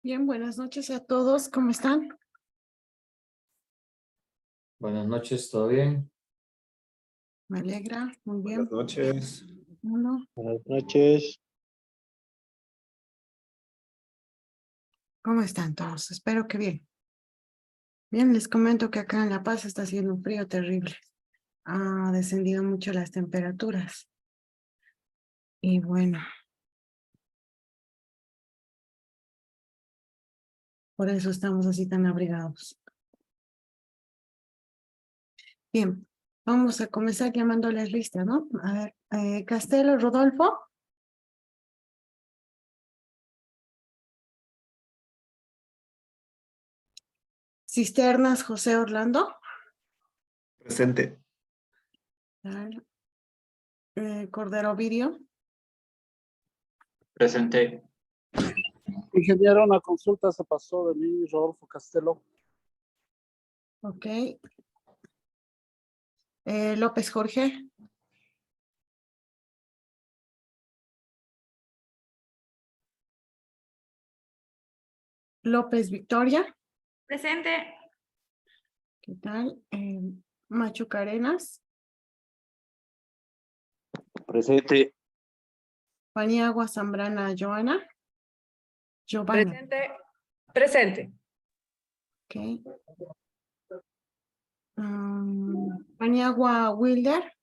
Bien, buenas noches a todos. ¿Cómo están? Buenas noches, ¿todo bien? Me alegra. Muy Buenas bien. noches. Uno. Buenas noches. ¿Cómo están todos? Espero que bien. Bien, les comento que acá en La Paz está haciendo un frío terrible. Ha descendido mucho las temperaturas. Y bueno, por eso estamos así tan abrigados. Bien, vamos a comenzar llamándoles lista, ¿no? A ver, Castelo, Rodolfo. Cisternas, José Orlando. Presente. Cordero Ovidio. Presente. Ingeniero, una consulta se pasó de mí, Rodolfo Castelo. Ok. López Jorge. López Victoria. Presente. ¿Qué tal? Machu Carenas. Presente. Paniagua Zambrana Joana. Giovanna. Presente. Presente. Ok. Paniagua Wilder.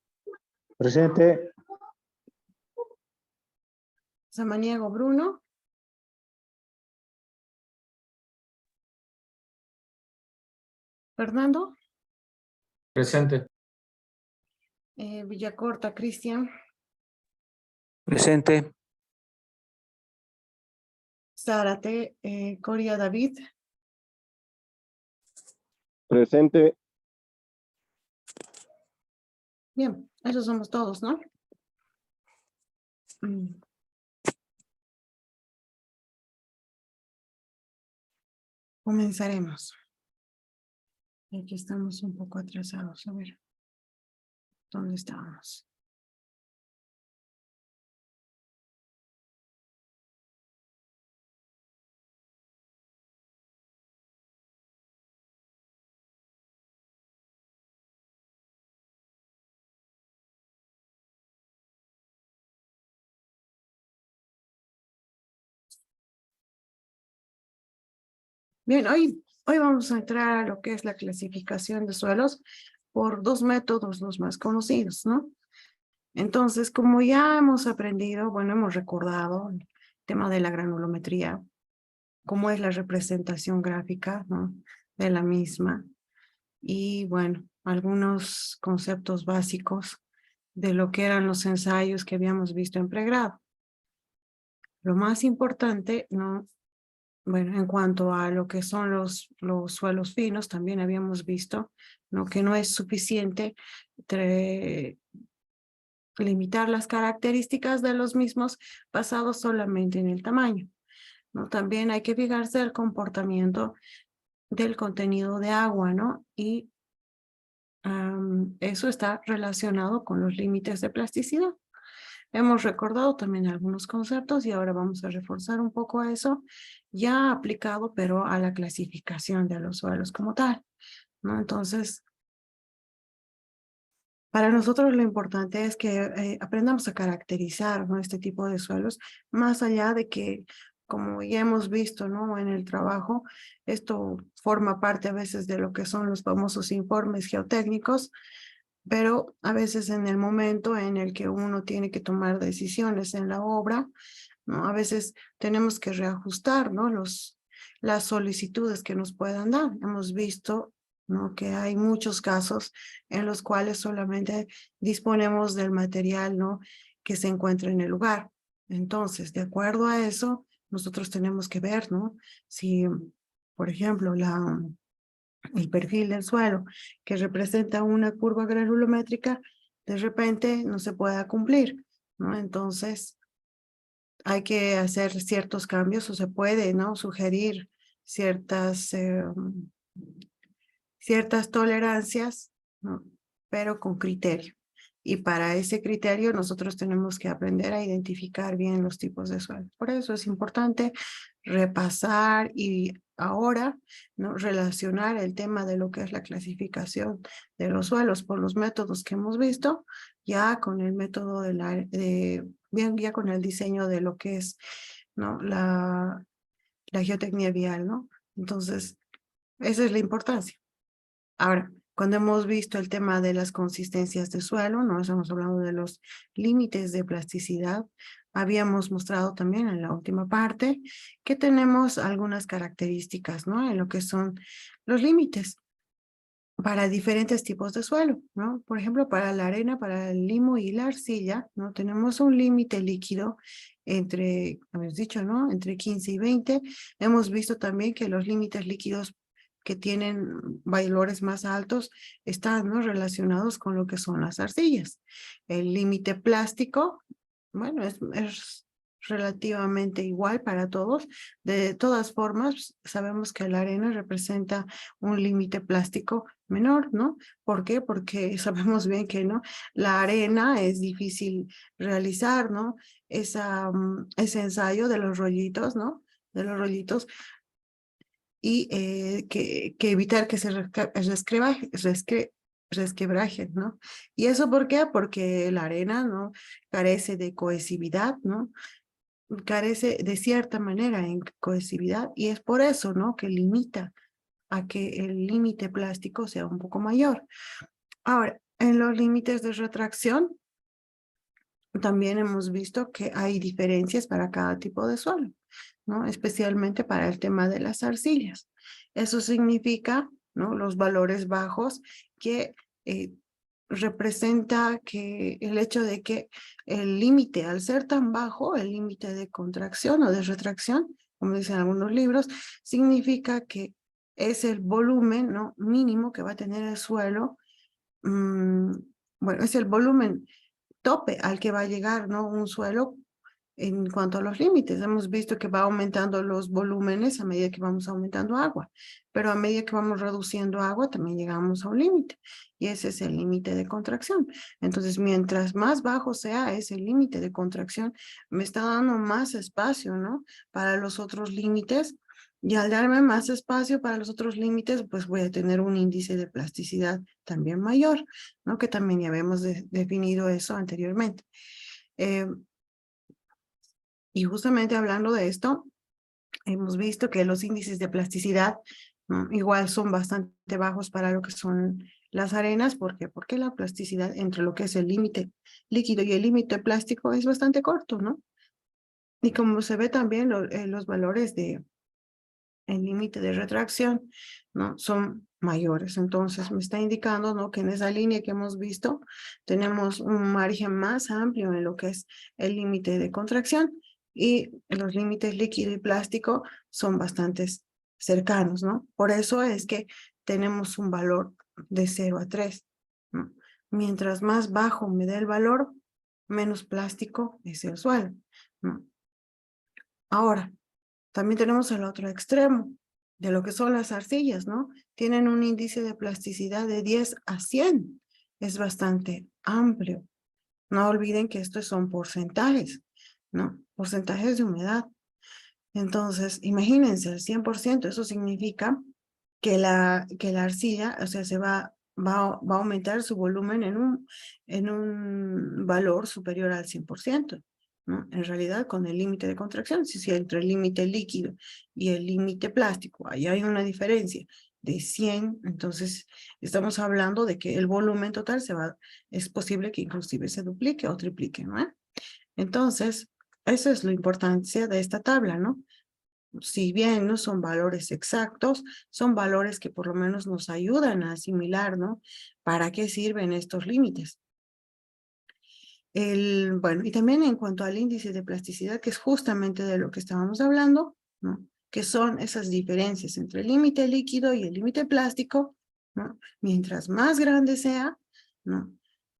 Presente. Samaniego Bruno. Fernando. Presente. Villacorta Cristian. Presente. Zárate Coria David. Presente. Bien, esos somos todos, ¿no? Comenzaremos. Aquí estamos un poco atrasados. A ver, ¿dónde estábamos? Bien, hoy vamos a entrar a lo que es la clasificación de suelos por dos métodos los más conocidos, ¿no? Entonces, como ya hemos aprendido, bueno, hemos recordado el tema de la granulometría, cómo es la representación gráfica, ¿no? De la misma. Y bueno, algunos conceptos básicos de lo que eran los ensayos que habíamos visto en pregrado. Lo más importante, ¿no? Bueno, en cuanto a lo que son los suelos finos, también habíamos visto, ¿no? Que no es suficiente limitar las características de los mismos basados solamente en el tamaño, ¿no? También hay que fijarse el comportamiento del contenido de agua, ¿no? Y eso está relacionado con los límites de plasticidad. Hemos recordado también algunos conceptos y ahora vamos a reforzar un poco eso, ya aplicado, pero a la clasificación de los suelos como tal, ¿no? Entonces, para nosotros lo importante es que aprendamos a caracterizar, ¿no? Este tipo de suelos, más allá de que, como ya hemos visto, ¿no? En el trabajo, esto forma parte a veces de lo que son los famosos informes geotécnicos, pero a veces en el momento en el que uno tiene que tomar decisiones en la obra, ¿no? A veces tenemos que reajustar, ¿no? Las solicitudes que nos puedan dar. Hemos visto, ¿no? Que hay muchos casos en los cuales solamente disponemos del material, ¿no? Que se encuentra en el lugar. Entonces, de acuerdo a eso, nosotros tenemos que ver, ¿no? Si, por ejemplo, el perfil del suelo que representa una curva granulométrica, de repente no se pueda cumplir, ¿no? Entonces, hay que hacer ciertos cambios o se puede, ¿no? Sugerir ciertas tolerancias, ¿no? Pero con criterio. Y para ese criterio nosotros tenemos que aprender a identificar bien los tipos de suelo. Por eso es importante repasar y ahora, ¿no?, relacionar el tema de lo que es la clasificación de los suelos por los métodos que hemos visto, ya con el método ya con el diseño de lo que es, ¿no?, la geotecnia vial, ¿no? Entonces, esa es la importancia. Ahora, cuando hemos visto el tema de las consistencias de suelo, ¿no?, estamos hablando de los límites de plasticidad. Habíamos mostrado también en la última parte que tenemos algunas características, ¿no?, en lo que son los límites para diferentes tipos de suelo, ¿no? Por ejemplo, para la arena, para el limo y la arcilla, ¿no?, tenemos un límite líquido entre, habéis dicho, ¿no?, entre 15 y 20. Hemos visto también que los límites líquidos que tienen valores más altos están, ¿no?, relacionados con lo que son las arcillas. El límite plástico, bueno, es relativamente igual para todos. De todas formas, sabemos que la arena representa un límite plástico menor, ¿no? ¿Por qué? Porque sabemos bien que, ¿no?, la arena es difícil realizar, ¿no?, ese ensayo de los rollitos, ¿no?, de los rollitos, y que evitar que se resquebrajen, ¿no? ¿Y eso por qué? Porque la arena, ¿no?, carece de cohesividad, ¿no? Carece de cierta manera en cohesividad, y es por eso, ¿no?, que limita a que el límite plástico sea un poco mayor. Ahora, en los límites de retracción, también hemos visto que hay diferencias para cada tipo de suelo, ¿no?, especialmente para el tema de las arcillas. Eso significa, ¿no?, los valores bajos, que representa que el hecho de que el límite, al ser tan bajo, el límite de contracción o de retracción, como dicen algunos libros, significa que es el volumen, ¿no?, mínimo que va a tener el suelo. Bueno, es el volumen tope al que va a llegar, ¿no?, un suelo en cuanto a los límites. Hemos visto que va aumentando los volúmenes a medida que vamos aumentando agua, pero a medida que vamos reduciendo agua también llegamos a un límite, y ese es el límite de contracción. Entonces, mientras más bajo sea ese límite de contracción, me está dando más espacio, ¿no?, para los otros límites, y al darme más espacio para los otros límites, pues voy a tener un índice de plasticidad también mayor, ¿no?, que también ya habíamos definido eso anteriormente. Y justamente hablando de esto, hemos visto que los índices de plasticidad, ¿no?, igual son bastante bajos para lo que son las arenas. ¿Por qué? Porque la plasticidad entre lo que es el límite líquido y el límite plástico es bastante corto, ¿no? Y como se ve también, los valores de el límite de retracción, ¿no?, son mayores. Entonces me está indicando, ¿no?, que en esa línea que hemos visto tenemos un margen más amplio en lo que es el límite de contracción, y los límites líquido y plástico son bastante cercanos, ¿no? Por eso es que tenemos un valor de 0 a 3, ¿no? Mientras más bajo me dé el valor, menos plástico es el suelo, ¿no? Ahora, también tenemos el otro extremo de lo que son las arcillas, ¿no? Tienen un índice de plasticidad de 10 a 100. Es bastante amplio. No olviden que estos son porcentajes, ¿no? Porcentajes de humedad. Entonces, imagínense, el 100%, eso significa que la arcilla, o sea, va a aumentar su volumen en un valor superior al 100%, ¿no? En realidad, con el límite de contracción, si entre el límite líquido y el límite plástico, ahí hay una diferencia de 100, entonces estamos hablando de que el volumen total es posible que inclusive se duplique o triplique, ¿no? Entonces, eso es la importancia de esta tabla, ¿no? Si bien no son valores exactos, son valores que por lo menos nos ayudan a asimilar, ¿no?, para qué sirven estos límites. Bueno, y también en cuanto al índice de plasticidad, que es justamente de lo que estábamos hablando, ¿no?, que son esas diferencias entre el límite líquido y el límite plástico, ¿no? Mientras más grande sea, ¿no?,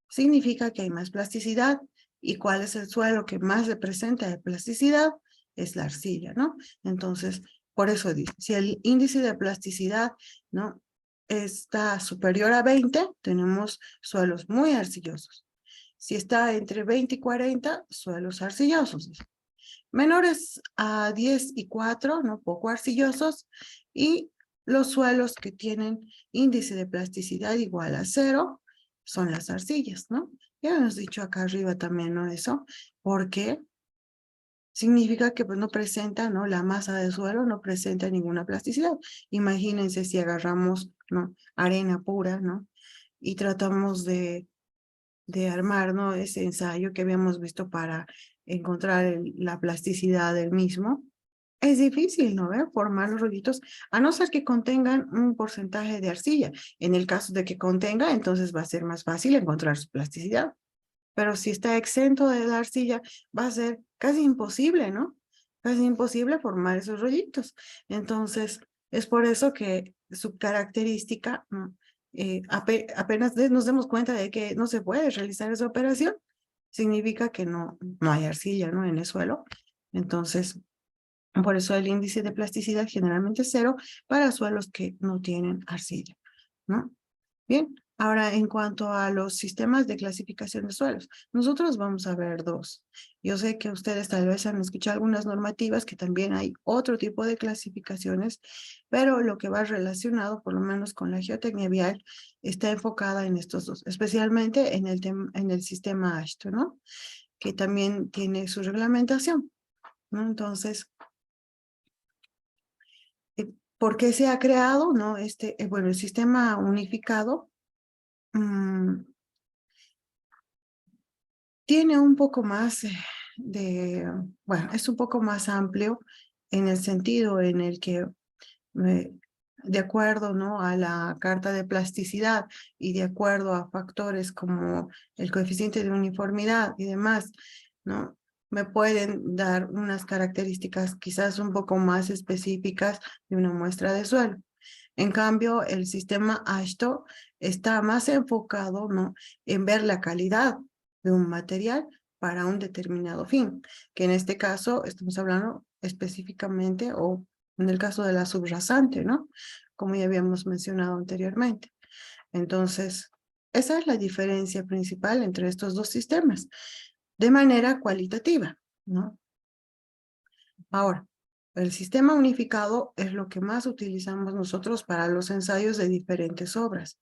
significa que hay más plasticidad. ¿Y cuál es el suelo que más representa de plasticidad? Es la arcilla, ¿no? Entonces, por eso dice, si el índice de plasticidad, ¿no?, está superior a 20, tenemos suelos muy arcillosos. Si está entre 20 y 40, suelos arcillosos. Menores a 10 y 4, ¿no? Poco arcillosos. Y los suelos que tienen índice de plasticidad igual a 0 son las arcillas, ¿no? Ya hemos dicho acá arriba también, ¿no? Eso, porque significa que pues, no presenta, ¿no? La masa del suelo no presenta ninguna plasticidad. Imagínense si agarramos, ¿no? Arena pura, ¿no? Y tratamos de armar, ¿no? Ese ensayo que habíamos visto para encontrar la plasticidad del mismo. Es difícil, ¿no? Formar los rollitos, a no ser que contengan un porcentaje de arcilla. En el caso de que contenga, entonces va a ser más fácil encontrar su plasticidad. Pero si está exento de la arcilla, va a ser casi imposible, ¿no? Casi imposible formar esos rollitos. Entonces, es por eso que su característica, ¿no? Apenas nos demos cuenta de que no se puede realizar esa operación, significa que no hay arcilla, ¿no? En el suelo. Entonces, por eso el índice de plasticidad generalmente es 0 para suelos que no tienen arcilla, ¿no? Bien, ahora en cuanto a los sistemas de clasificación de suelos, nosotros vamos a ver dos. Yo sé que ustedes tal vez han escuchado algunas normativas que también hay otro tipo de clasificaciones, pero lo que va relacionado, por lo menos con la geotecnia vial, está enfocada en estos dos, especialmente en el sistema AASHTO, ¿no? Que también tiene su reglamentación, ¿no? Entonces, ¿por qué se ha creado, no? Bueno, el sistema unificado tiene un poco más bueno, es un poco más amplio en el sentido en el que, de acuerdo, ¿no? A la carta de plasticidad y de acuerdo a factores como el coeficiente de uniformidad y demás, ¿no? Me pueden dar unas características quizás un poco más específicas de una muestra de suelo. En cambio, el sistema AASHTO está más enfocado, ¿no? En ver la calidad de un material para un determinado fin, que en este caso estamos hablando específicamente o en el caso de la subrasante, ¿no? Como ya habíamos mencionado anteriormente. Entonces, esa es la diferencia principal entre estos dos sistemas, de manera cualitativa, ¿no? Ahora, el sistema unificado es lo que más utilizamos nosotros para los ensayos de diferentes obras.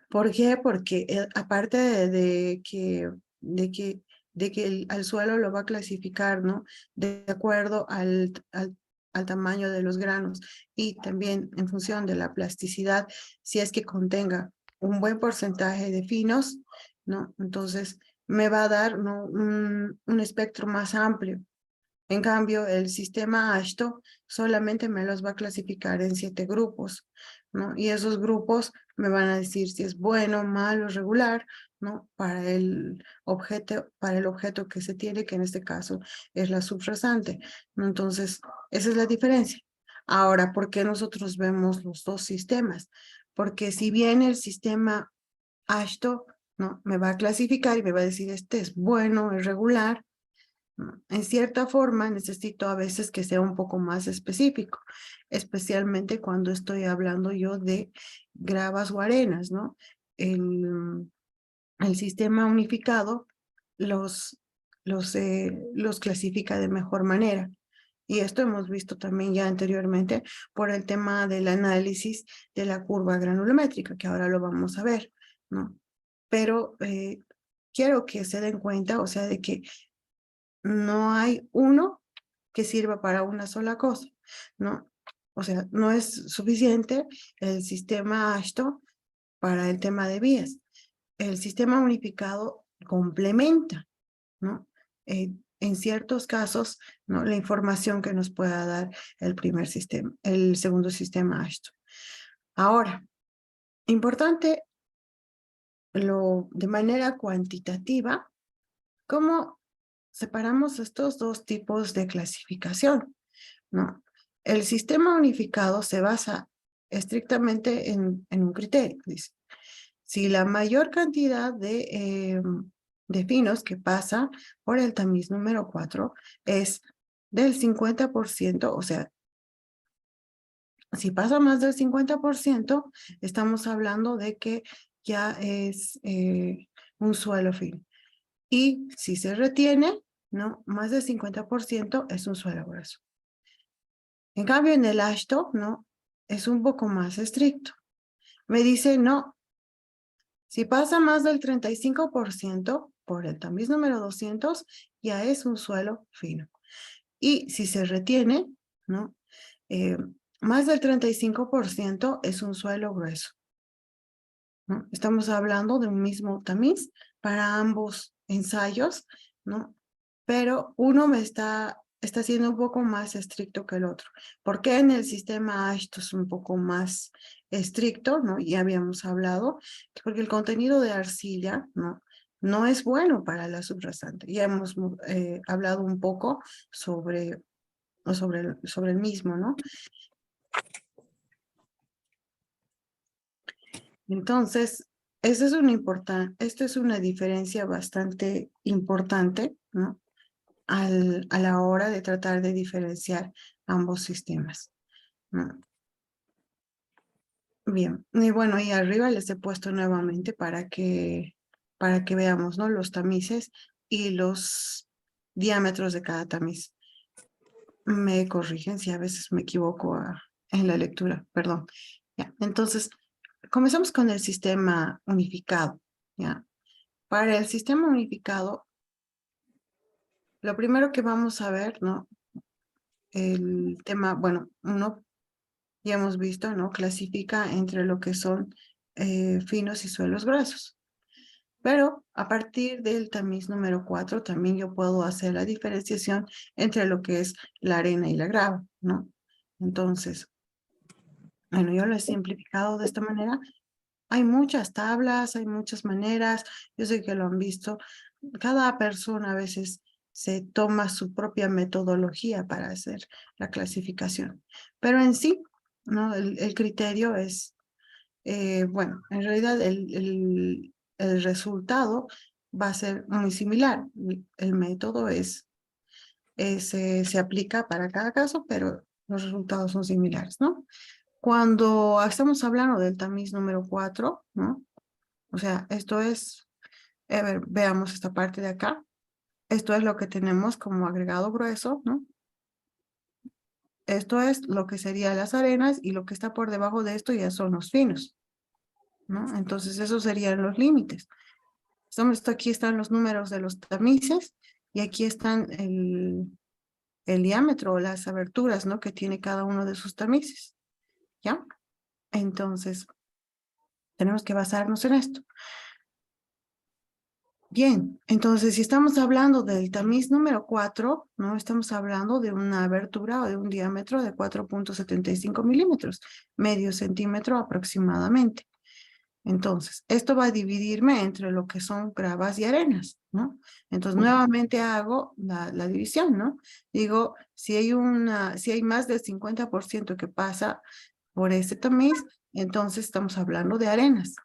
¿Por qué? Porque aparte de que al suelo lo va a clasificar, ¿no? De acuerdo al tamaño de los granos y también en función de la plasticidad, si es que contenga un buen porcentaje de finos, ¿no? Entonces me va a dar, ¿no? un espectro más amplio. En cambio, el sistema AASHTO solamente me los va a clasificar en 7 grupos, ¿no? Y esos grupos me van a decir si es bueno, malo, regular, ¿no? Para el objeto que se tiene, que en este caso es la subrasante, ¿no? Entonces, esa es la diferencia. Ahora, ¿por qué nosotros vemos los dos sistemas? Porque si bien el sistema AASHTO, ¿no? Me va a clasificar y me va a decir este es bueno, es regular, en cierta forma necesito a veces que sea un poco más específico, especialmente cuando estoy hablando yo de gravas o arenas, ¿no? El sistema unificado los clasifica de mejor manera. Y esto hemos visto también ya anteriormente por el tema del análisis de la curva granulométrica, que ahora lo vamos a ver, ¿no? Pero quiero que se den cuenta, o sea, de que no hay uno que sirva para una sola cosa, ¿no? O sea, no es suficiente el sistema AASHTO para el tema de vías. El sistema unificado complementa, ¿no? En ciertos casos, ¿no? La información que nos pueda dar el segundo sistema AASHTO. Ahora, importante de manera cuantitativa, ¿cómo separamos estos dos tipos de clasificación, ¿no? El sistema unificado se basa estrictamente en un criterio. Dice, si la mayor cantidad de finos que pasa por el tamiz número 4 es del 50%, o sea, si pasa más del 50%, estamos hablando de que ya es un suelo fino. Y si se retiene, ¿no? Más del 50% es un suelo grueso. En cambio, en el AASHTO, ¿no? Es un poco más estricto. Me dice, no, si pasa más del 35% por el tamiz número 200, ya es un suelo fino. Y si se retiene, ¿no? Más del 35% es un suelo grueso, ¿no? Estamos hablando de un mismo tamiz para ambos ensayos, ¿no? Pero uno está siendo un poco más estricto que el otro. ¿Por qué en el sistema AASHTO es un poco más estricto, ¿no? Ya habíamos hablado, porque el contenido de arcilla, ¿no? No es bueno para la subrasante. Ya hemos hablado un poco sobre el mismo, ¿no? Entonces, esto es una diferencia bastante importante, ¿no? A la hora de tratar de diferenciar ambos sistemas, ¿no? Bien, y bueno, y arriba les he puesto nuevamente para que veamos, ¿no? Los tamices y los diámetros de cada tamiz. Me corrigen si a veces me equivoco en la lectura, perdón. Ya, entonces, comenzamos con el sistema unificado, ¿ya? Para el sistema unificado, lo primero que vamos a ver, ¿no? El tema, bueno, uno ya hemos visto, ¿no? Clasifica entre lo que son finos y suelos gruesos. Pero a partir del tamiz número 4 también yo puedo hacer la diferenciación entre lo que es la arena y la grava, ¿no? Entonces, bueno, yo lo he simplificado de esta manera. Hay muchas tablas, hay muchas maneras, yo sé que lo han visto. Cada persona a veces se toma su propia metodología para hacer la clasificación. Pero en sí, ¿no? El criterio es, bueno, en realidad el resultado va a ser muy similar. El método se aplica para cada caso, pero los resultados son similares, ¿no? Cuando estamos hablando del tamiz número 4, ¿no? O sea, esto es, a ver, veamos esta parte de acá. Esto es lo que tenemos como agregado grueso, ¿no? Esto es lo que serían las arenas y lo que está por debajo de esto ya son los finos, ¿no? Entonces, esos serían los límites. Aquí están los números de los tamices y aquí están el diámetro o las aberturas, ¿no? Que tiene cada uno de sus tamices, ¿ya? Entonces, tenemos que basarnos en esto. Bien, entonces si estamos hablando del tamiz número 4, ¿no? Estamos hablando de una abertura o de un diámetro de 4.75 milímetros, medio centímetro aproximadamente. Entonces, esto va a dividirme entre lo que son gravas y arenas, ¿no? Entonces, nuevamente hago la división, ¿no? Digo, si hay más del 50% que pasa por ese tamiz, entonces estamos hablando de arenas.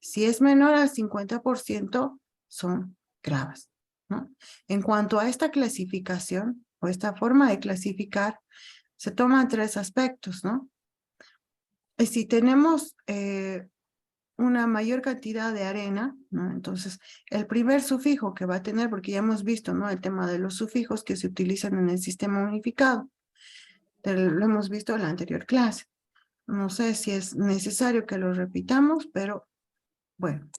Si es menor al 50%, son gravas, ¿no? En cuanto a esta clasificación, o esta forma de clasificar, se toman tres aspectos, ¿no? Y si tenemos una mayor cantidad de arena, ¿no? Entonces, el primer sufijo que va a tener, porque ya hemos visto, ¿no? El tema de los sufijos que se utilizan en el sistema unificado. Lo hemos visto en la anterior clase. No sé si es necesario que lo repitamos, pero bueno.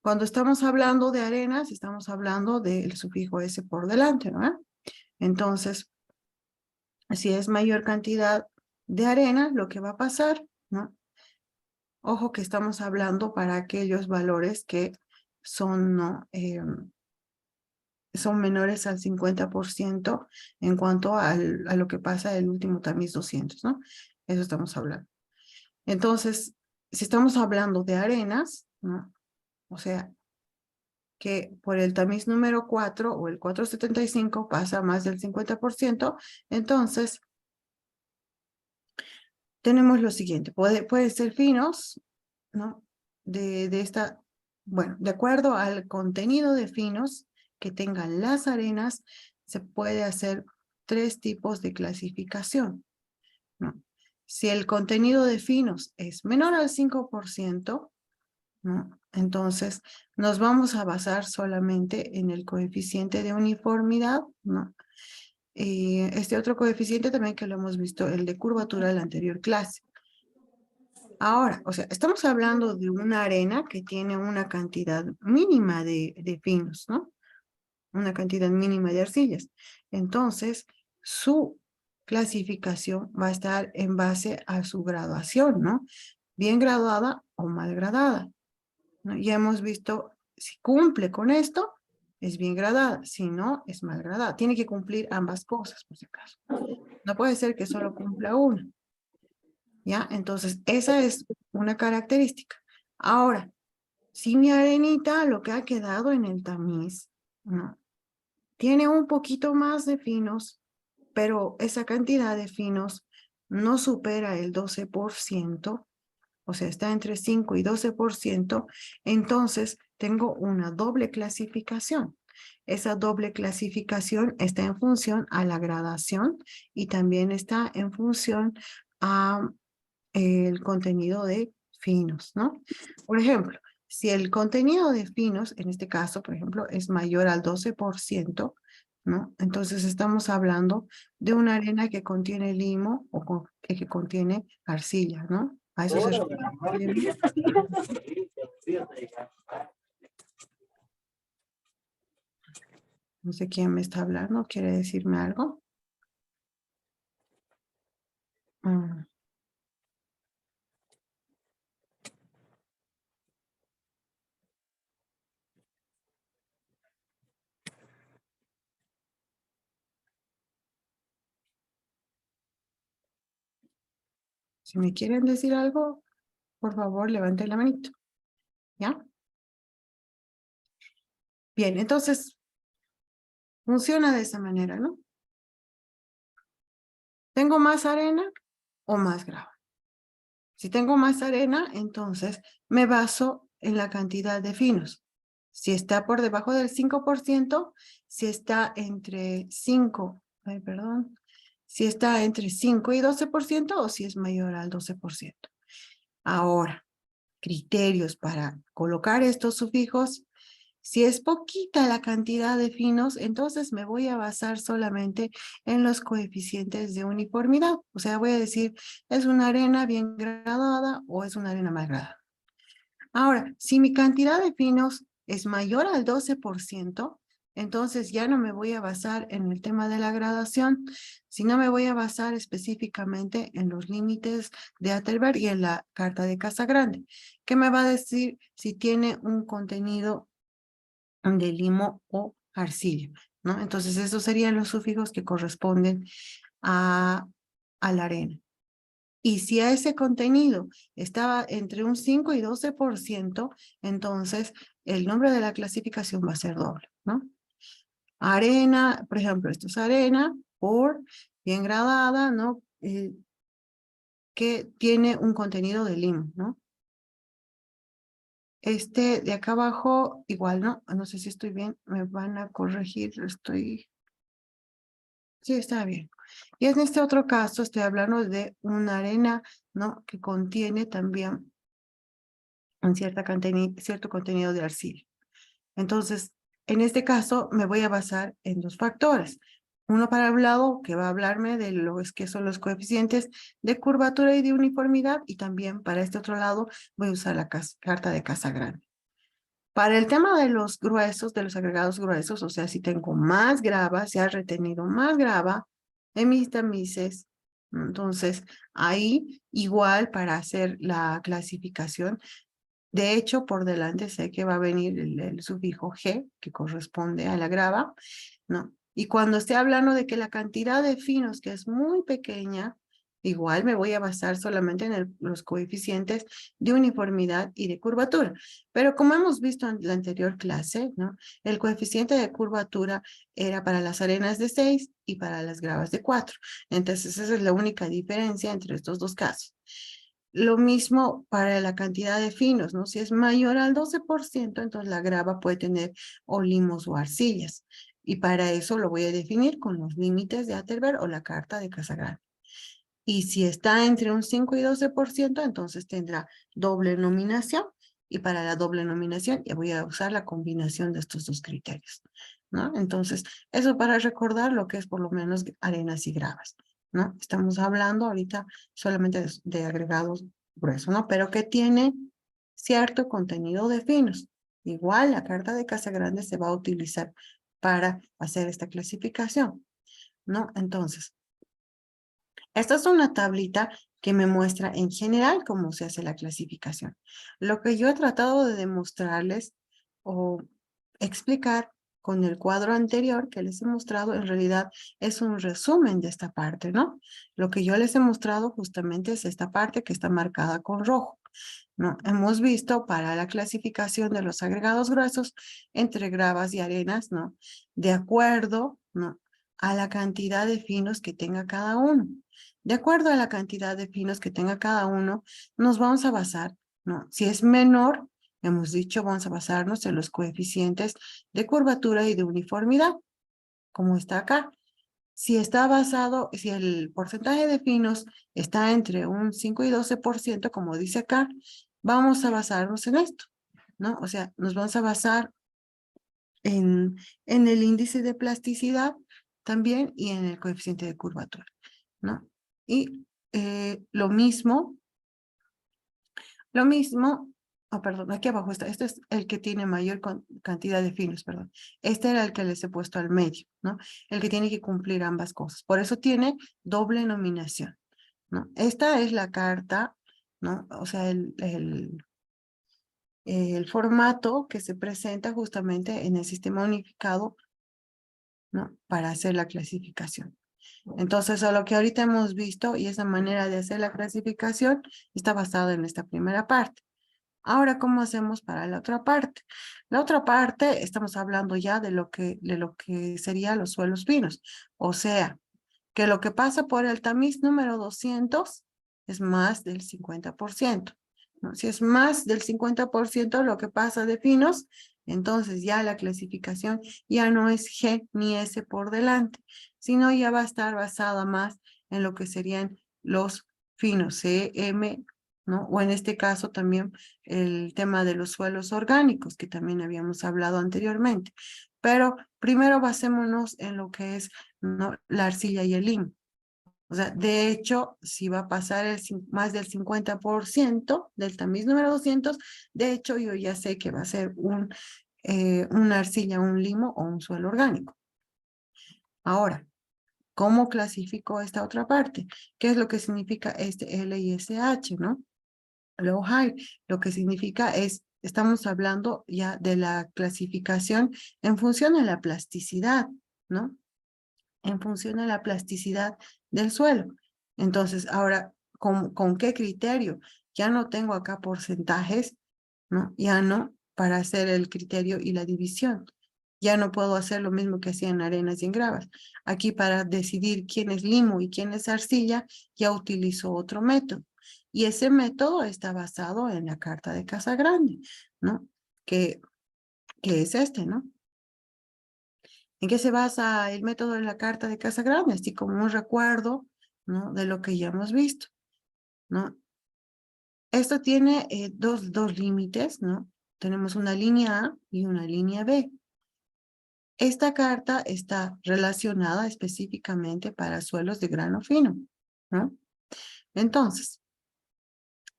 Cuando estamos hablando de arenas, estamos hablando del sufijo S por delante, ¿no? Entonces, si es mayor cantidad de arena, lo que va a pasar, ¿no? Ojo que estamos hablando para aquellos valores que son, ¿no? Son menores al 50% en cuanto a lo que pasa el último tamiz 200, ¿no? Eso estamos hablando. Entonces, si estamos hablando de arenas, ¿no? O sea, que por el tamiz número 4 o el 475 pasa más del 50%, entonces tenemos lo siguiente, pueden ser finos, ¿no? Bueno, de acuerdo al contenido de finos que tengan las arenas, se puede hacer tres tipos de clasificación, ¿no? Si el contenido de finos es menor al 5%, ¿no? Entonces, nos vamos a basar solamente en el coeficiente de uniformidad, ¿no? Este otro coeficiente también que lo hemos visto, el de curvatura de la anterior clase. Ahora, o sea, estamos hablando de una arena que tiene una cantidad mínima de finos, ¿no? Una cantidad mínima de arcillas. Entonces, su clasificación va a estar en base a su graduación, ¿no? Bien graduada o mal gradada, ¿no? Ya hemos visto, si cumple con esto, es bien gradada, si no, es mal gradada. Tiene que cumplir ambas cosas, por si acaso. No puede ser que solo cumpla una, ¿ya? Entonces, esa es una característica. Ahora, si mi arenita, lo que ha quedado en el tamiz, ¿no? Tiene un poquito más de finos, pero esa cantidad de finos no supera el 12%, o sea, está entre 5 y 12%, entonces tengo una doble clasificación. Esa doble clasificación está en función a la gradación y también está en función a el contenido de finos, ¿no? Por ejemplo, si el contenido de finos, en este caso, por ejemplo, es mayor al 12%, ¿no? Entonces estamos hablando de una arena que contiene limo o que contiene arcilla, ¿no? A eso se refiere limo. No sé quién me está hablando, ¿quiere decirme algo? Mm. Si me quieren decir algo, por favor, levanten la manito, ¿ya? Bien, entonces, funciona de esa manera, ¿no? ¿Tengo más arena o más grava? Si tengo más arena, entonces me baso en la cantidad de finos. Si está por debajo del 5%, si está entre 5, si está entre 5 y 12% o si es mayor al 12%. Ahora, criterios para colocar estos sufijos. Si es poquita la cantidad de finos, entonces me voy a basar solamente en los coeficientes de uniformidad. O sea, voy a decir, ¿es una arena bien gradada o es una arena mal gradada? Ahora, si mi cantidad de finos es mayor al 12%, entonces ya no me voy a basar en el tema de la gradación, sino me voy a basar específicamente en los límites de Atterberg y en la carta de Casagrande, que me va a decir si tiene un contenido de limo o arcilla, ¿no? Entonces, esos serían los sufijos que corresponden a la arena. Y si a ese contenido estaba entre un 5 y 12%, entonces el nombre de la clasificación va a ser doble, ¿no? Arena, por ejemplo, esto es arena por bien gradada, ¿no? Que tiene un contenido de limo, ¿no? Este de acá abajo, igual, ¿no? No sé si estoy bien, me van a corregir, estoy... Sí, está bien. Y en este otro caso estoy hablando de una arena, ¿no? Que contiene también un cierto contenido de arcilla. Entonces, en este caso me voy a basar en dos factores. Uno para el lado que va a hablarme de los que son los coeficientes de curvatura y de uniformidad, y también para este otro lado voy a usar la carta de Casagrande. Para el tema de los gruesos, de los agregados gruesos, o sea, si tengo más grava, si ha retenido más grava en mis tamices, entonces ahí igual para hacer la clasificación, de hecho por delante sé que va a venir el sufijo G, que corresponde a la grava, ¿no? Y cuando esté hablando de que la cantidad de finos, que es muy pequeña, igual me voy a basar solamente en los coeficientes de uniformidad y de curvatura. Pero como hemos visto en la anterior clase, ¿no? El coeficiente de curvatura era para las arenas de 6 y para las gravas de 4. Entonces esa es la única diferencia entre estos dos casos. Lo mismo para la cantidad de finos, ¿no? Si es mayor al 12%, entonces la grava puede tener o limos o arcillas. Y para eso lo voy a definir con los límites de Atterberg o la carta de Casagrande. Y si está entre un 5 y 12%, entonces tendrá doble nominación y para la doble nominación ya voy a usar la combinación de estos dos criterios, ¿no? Entonces, eso para recordar lo que es por lo menos arenas y gravas, ¿no? Estamos hablando ahorita solamente de agregados gruesos, ¿no? Pero que tiene cierto contenido de finos. Igual la carta de Casagrande se va a utilizar para hacer esta clasificación, ¿no? Entonces, esta es una tablita que me muestra en general cómo se hace la clasificación. Lo que yo he tratado de demostrarles o explicar con el cuadro anterior que les he mostrado, en realidad es un resumen de esta parte, ¿no? Lo que yo les he mostrado justamente es esta parte que está marcada con rojo, ¿no? Hemos visto para la clasificación de los agregados gruesos entre gravas y arenas, ¿no? De acuerdo, ¿no? A la cantidad de finos que tenga cada uno. De acuerdo a la cantidad de finos que tenga cada uno, nos vamos a basar, ¿no? Si es menor, hemos dicho, vamos a basarnos en los coeficientes de curvatura y de uniformidad, como está acá. Si está basado, si el porcentaje de finos está entre un 5 y 12%, como dice acá, vamos a basarnos en esto, ¿no? O sea, nos vamos a basar en el índice de plasticidad también y en el coeficiente de curvatura, ¿no? Y lo mismo, perdón, aquí abajo está, este es el que tiene mayor cantidad de finos, perdón. Este era el que les he puesto al medio, ¿no? El que tiene que cumplir ambas cosas. Por eso tiene doble nominación, ¿no? Esta es la carta, ¿no? O sea, el formato que se presenta justamente en el sistema unificado, ¿no? Para hacer la clasificación. Entonces, a lo que ahorita hemos visto y esa manera de hacer la clasificación está basada en esta primera parte. Ahora, ¿cómo hacemos para la otra parte? La otra parte, estamos hablando ya de lo que serían los suelos finos. O sea, que lo que pasa por el tamiz número 200 es más del 50%, ¿no? Si es más del 50% lo que pasa de finos, entonces ya la clasificación ya no es G ni S por delante, sino ya va a estar basada más en lo que serían los finos, C, M, ¿no? O en este caso también el tema de los suelos orgánicos, que también habíamos hablado anteriormente. Pero primero basémonos en lo que es, ¿no? La arcilla y el limo. O sea, de hecho, si va a pasar más del 50% del tamiz número 200, de hecho yo ya sé que va a ser una arcilla, un limo o un suelo orgánico. Ahora, ¿cómo clasifico esta otra parte? ¿Qué es lo que significa este L y SH, no? Low high, lo que significa es, estamos hablando ya de la clasificación en función de la plasticidad, ¿no? En función de la plasticidad del suelo. Entonces, ahora, ¿con qué criterio? Ya no tengo acá porcentajes, ¿no? Ya no para hacer el criterio y la división. Ya no puedo hacer lo mismo que hacía en arenas y en gravas. Aquí para decidir quién es limo y quién es arcilla, ya utilizo otro método. Y ese método está basado en la carta de Casagrande, ¿no? Que es este, ¿no? ¿En qué se basa el método de la carta de Casagrande? Así como un recuerdo, ¿no? De lo que ya hemos visto, ¿no? Esto tiene dos límites, ¿no? Tenemos una línea A y una línea B. Esta carta está relacionada específicamente para suelos de grano fino, ¿no? Entonces,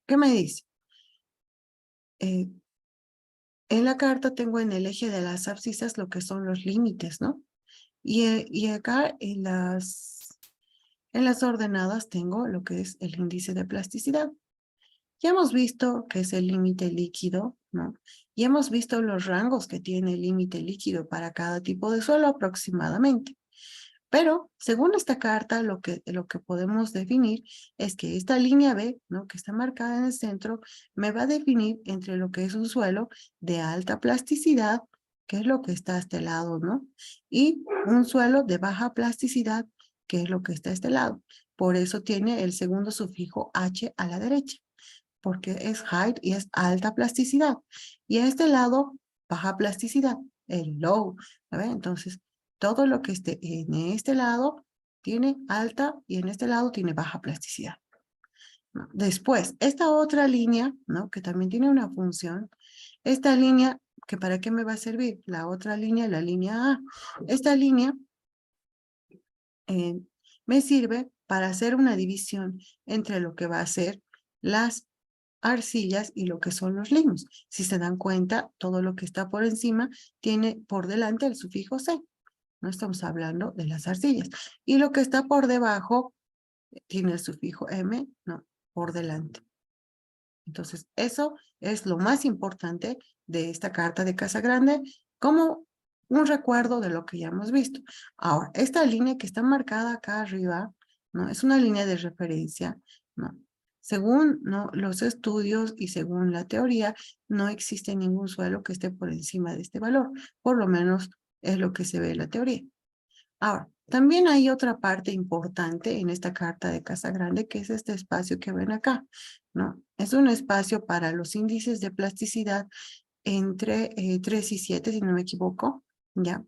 ¿qué me dice? En la carta tengo en el eje de las abscisas lo que son los límites, ¿no? Y acá en las ordenadas tengo lo que es el índice de plasticidad. Ya hemos visto que es el límite líquido, ¿no? Y hemos visto los rangos que tiene el límite líquido para cada tipo de suelo aproximadamente. Pero, según esta carta, lo que podemos definir es que esta línea B, ¿no? Que está marcada en el centro, me va a definir entre lo que es un suelo de alta plasticidad, que es lo que está a este lado, ¿no? Y un suelo de baja plasticidad, que es lo que está a este lado. Por eso tiene el segundo sufijo H a la derecha, porque es high y es alta plasticidad. Y a este lado, baja plasticidad, el low, ¿no? Entonces, todo lo que esté en este lado tiene alta y en este lado tiene baja plasticidad. ¿no? Después, esta otra línea, ¿no? Que también tiene una función. Esta línea, ¿que para qué me va a servir? La otra línea, la línea A. Esta línea me sirve para hacer una división entre lo que va a ser las arcillas y lo que son los limos. Si se dan cuenta, todo lo que está por encima tiene por delante el sufijo C. No estamos hablando de las arcillas. Y lo que está por debajo tiene el sufijo M, no, por delante. Entonces, eso es lo más importante de esta carta de Casa Grande, como un recuerdo de lo que ya hemos visto. Ahora, esta línea que está marcada acá arriba, ¿no? Es una línea de referencia, ¿no? Según, ¿no?, los estudios y según la teoría, no existe ningún suelo que esté por encima de este valor. Por lo menos es lo que se ve en la teoría. Ahora, también hay otra parte importante en esta carta de Casa Grande, que es este espacio que ven acá, ¿no? Es un espacio para los índices de plasticidad entre 3 y 7, si no me equivoco, ¿ya?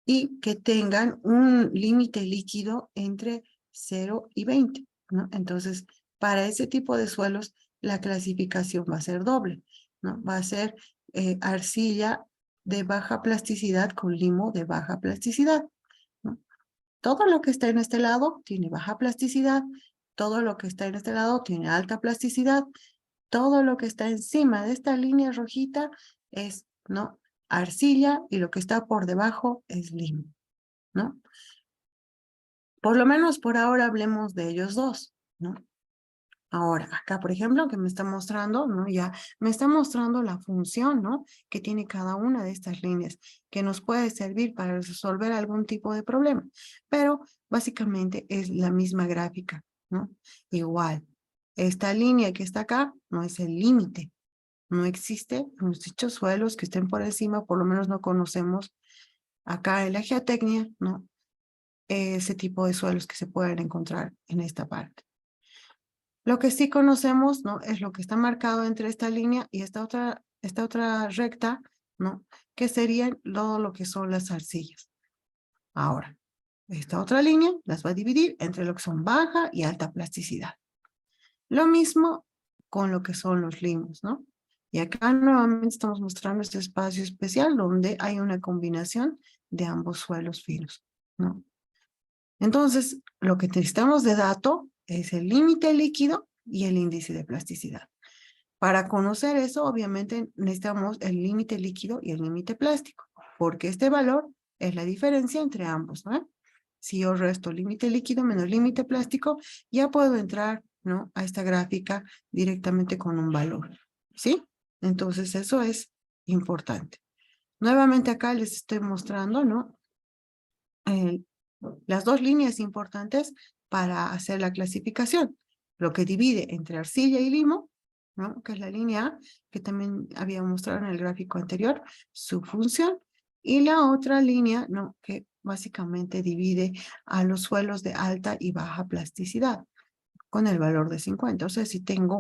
Y que tengan un límite líquido entre 0 y 20, ¿no? Entonces, para ese tipo de suelos, la clasificación va a ser doble, ¿no? Va a ser arcilla de baja plasticidad con limo de baja plasticidad, ¿no? Todo lo que está en este lado tiene baja plasticidad, todo lo que está en este lado tiene alta plasticidad, todo lo que está encima de esta línea rojita es, ¿no?, arcilla, y lo que está por debajo es limo, ¿no? Por lo menos por ahora hablemos de ellos dos, ¿no? Ahora, acá, por ejemplo, que me está mostrando, ¿no? Ya me está mostrando la función, ¿no?, que tiene cada una de estas líneas, que nos puede servir para resolver algún tipo de problema. Pero básicamente es la misma gráfica, ¿no? Igual, esta línea que está acá no es el límite. No existe, hemos dicho, suelos que estén por encima, por lo menos no conocemos acá en la geotecnia, ¿no?, ese tipo de suelos que se pueden encontrar en esta parte. Lo que sí conocemos, ¿no?, es lo que está marcado entre esta línea y esta otra recta, ¿no?, que serían todo lo que son las arcillas. Ahora, esta otra línea las va a dividir entre lo que son baja y alta plasticidad. Lo mismo con lo que son los limos, ¿no? Y acá nuevamente estamos mostrando este espacio especial donde hay una combinación de ambos suelos finos, ¿no? Entonces, lo que necesitamos de dato es el límite líquido y el índice de plasticidad. Para conocer eso, obviamente, necesitamos el límite líquido y el límite plástico, porque este valor es la diferencia entre ambos, ¿no? Si yo resto límite líquido menos límite plástico, ya puedo entrar, ¿no?, a esta gráfica directamente con un valor, ¿sí? Entonces, eso es importante. Nuevamente acá les estoy mostrando, ¿no?, las dos líneas importantes para hacer la clasificación. Lo que divide entre arcilla y limo, ¿no?, que es la línea A, que también había mostrado en el gráfico anterior, su función. Y la otra línea, ¿no?, que básicamente divide a los suelos de alta y baja plasticidad, con el valor de 50. O sea, si tengo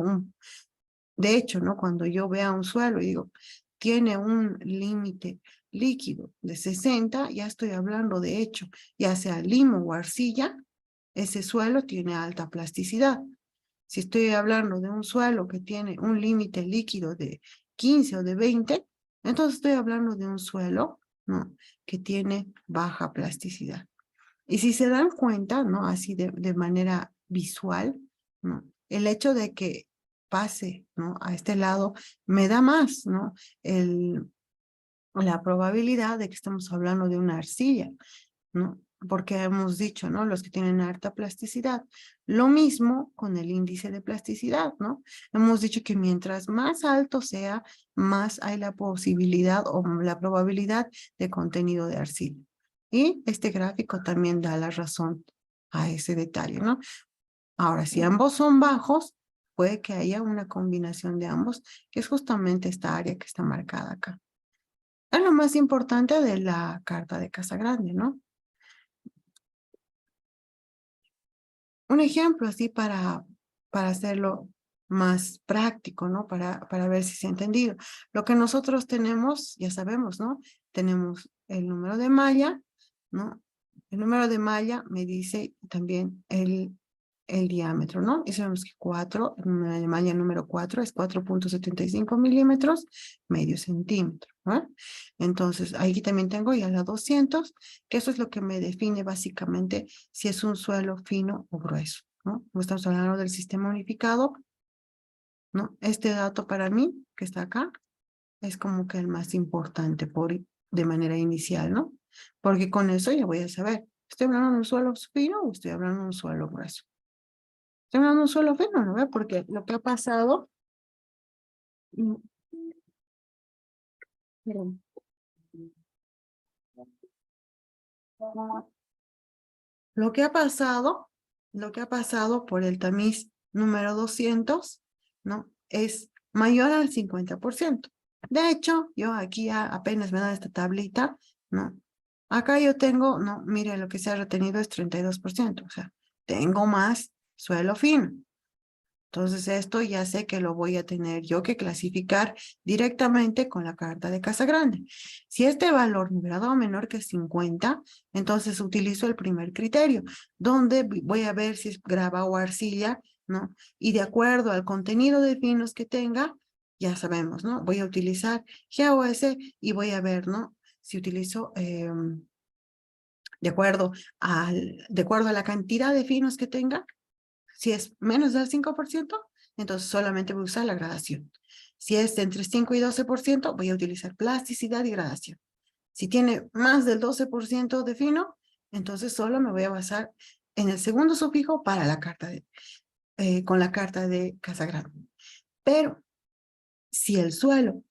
de hecho, ¿no?, cuando yo vea un suelo y digo, tiene un límite líquido de 60, ya estoy hablando de hecho, ya sea limo o arcilla, ese suelo tiene alta plasticidad. Si estoy hablando de un suelo que tiene un límite líquido de 15 o de 20, entonces estoy hablando de un suelo, ¿no?, que tiene baja plasticidad. Y si se dan cuenta, ¿no?, así de manera visual, ¿no?, el hecho de que pase, ¿no?, a este lado me da más, ¿no?, la probabilidad de que estamos hablando de una arcilla, ¿no? Porque hemos dicho, ¿no?, los que tienen alta plasticidad. Lo mismo con el índice de plasticidad, ¿no? Hemos dicho que mientras más alto sea, más hay la posibilidad o la probabilidad de contenido de arcilla. Y este gráfico también da la razón a ese detalle, ¿no? Ahora, si ambos son bajos, puede que haya una combinación de ambos, que es justamente esta área que está marcada acá. Es lo más importante de la carta de Casa Grande, ¿no? Un ejemplo así para hacerlo más práctico, ¿no? Para ver si se ha entendido. Lo que nosotros tenemos, ya sabemos, ¿no? Tenemos el número de malla, ¿no? El número de malla me dice también el diámetro, ¿no? Y sabemos que 4, la malla número 4 es 4.75 milímetros, medio centímetro, ¿no? Entonces, aquí también tengo ya la 200, que eso es lo que me define básicamente si es un suelo fino o grueso, ¿no? Como estamos hablando del sistema unificado, ¿no? Este dato para mí, que está acá, es como que el más importante de manera inicial, ¿no? Porque con eso ya voy a saber, ¿estoy hablando de un suelo fino o estoy hablando de un suelo grueso? Estoy hablando de un suelo fino, ¿no? Porque lo que ha pasado... Perdón. Lo que ha pasado por el tamiz número 200, ¿no? Es mayor al 50%. De hecho, yo aquí ya apenas me da esta tablita, ¿no? Acá yo tengo, no, mire, lo que se ha retenido es 32%, o sea, tengo más suelo fino. Entonces esto ya sé que lo voy a tener yo que clasificar directamente con la carta de Casa Grande. Si este valor nivelado o menor que 50, entonces utilizo el primer criterio, donde voy a ver si es grava o arcilla, ¿no? Y de acuerdo al contenido de finos que tenga, ya sabemos, ¿no? Voy a utilizar GOS y voy a ver, ¿no? Si utilizo... de acuerdo a la cantidad de finos que tenga, si es menos del 5%, entonces solamente voy a usar la gradación. Si es entre 5 y 12%, voy a utilizar plasticidad y gradación. Si tiene más del 12% de fino, entonces solo me voy a basar en el segundo sufijo para la carta con la carta de Casa Grande. Pero si el suelo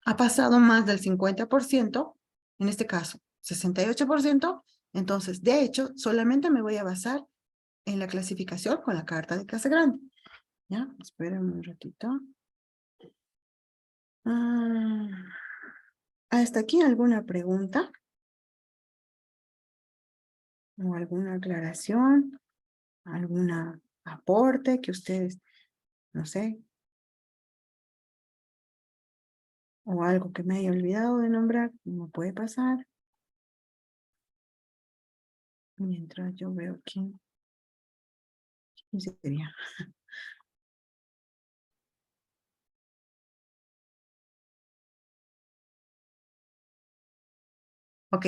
ha pasado más del 50%, en este caso 68%, entonces de hecho solamente me voy a basar en la clasificación con la carta de Casa Grande. Ya, espérenme un ratito. ¿Hasta aquí alguna pregunta? ¿O alguna aclaración? ¿Algún aporte que ustedes, no sé, o algo que me haya olvidado de nombrar? ¿Me puede pasar? Mientras yo veo quién sería. Ok,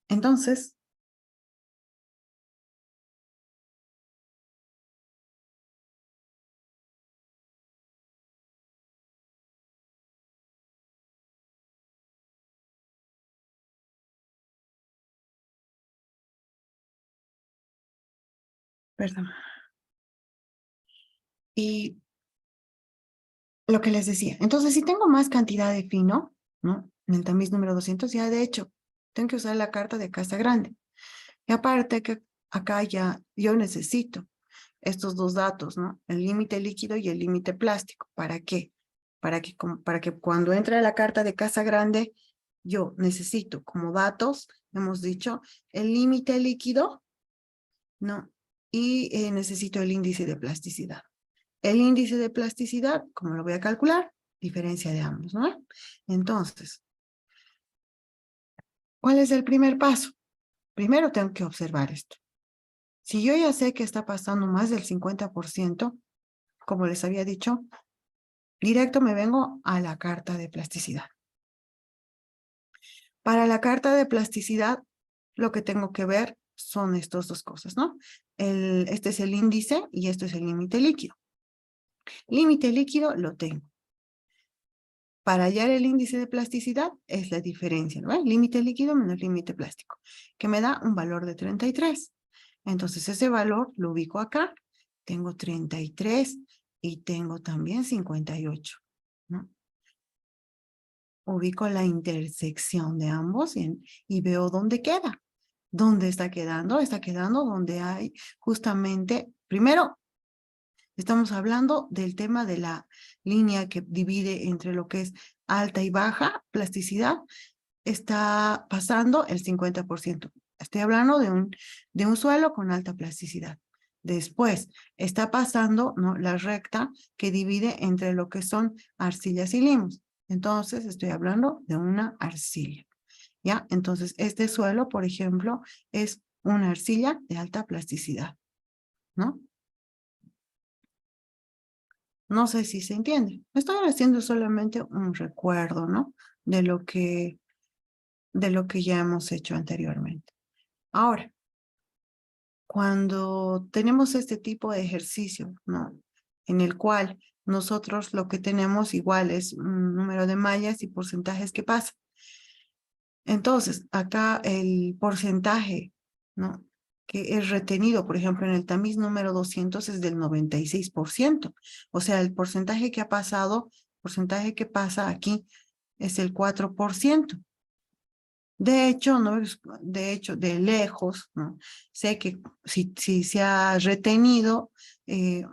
entonces, perdón. Y lo que les decía, entonces si tengo más cantidad de fino, ¿no? En el tamiz número 200, ya de hecho, tengo que usar la carta de Casa Grande. Y aparte que acá ya yo necesito estos dos datos, ¿no? El límite líquido y el límite plástico. ¿Para qué? Para que cuando entre la carta de Casa Grande, yo necesito como datos, hemos dicho, el límite líquido, ¿no? Y necesito el índice de plasticidad. El índice de plasticidad, ¿cómo lo voy a calcular? Diferencia de ambos, ¿no? Entonces, ¿cuál es el primer paso? Primero tengo que observar esto. Si yo ya sé que está pasando más del 50%, como les había dicho, directo me vengo a la carta de plasticidad. Para la carta de plasticidad, lo que tengo que ver son estas dos cosas, ¿no? Este es el índice y esto es el límite líquido. Límite líquido lo tengo. Para hallar el índice de plasticidad es la diferencia, ¿no? Límite líquido menos límite plástico, que me da un valor de 33. Entonces ese valor lo ubico acá. Tengo 33 y tengo también 58, ¿no? Ubico la intersección de ambos y veo dónde queda. ¿Dónde está quedando? Está quedando donde hay justamente, primero, estamos hablando del tema de la línea que divide entre lo que es alta y baja plasticidad. Está pasando el 50%. Estoy hablando de un suelo con alta plasticidad. Después está pasando, ¿no?, la recta que divide entre lo que son arcillas y limos. Entonces estoy hablando de una arcilla. ¿Ya? Entonces este suelo, por ejemplo, es una arcilla de alta plasticidad, ¿no? No sé si se entiende. Estoy haciendo solamente un recuerdo, ¿no? De lo que ya hemos hecho anteriormente. Ahora, cuando tenemos este tipo de ejercicio, ¿no? En el cual nosotros lo que tenemos igual es un número de mallas y porcentajes que pasan. Entonces, acá el porcentaje, ¿no? Que es retenido, por ejemplo, en el tamiz número 200 es del 96%. O sea, el porcentaje que ha pasado, porcentaje que pasa aquí es el 4%. De hecho, ¿no? De hecho, de lejos, ¿no? Sé que si se ha retenido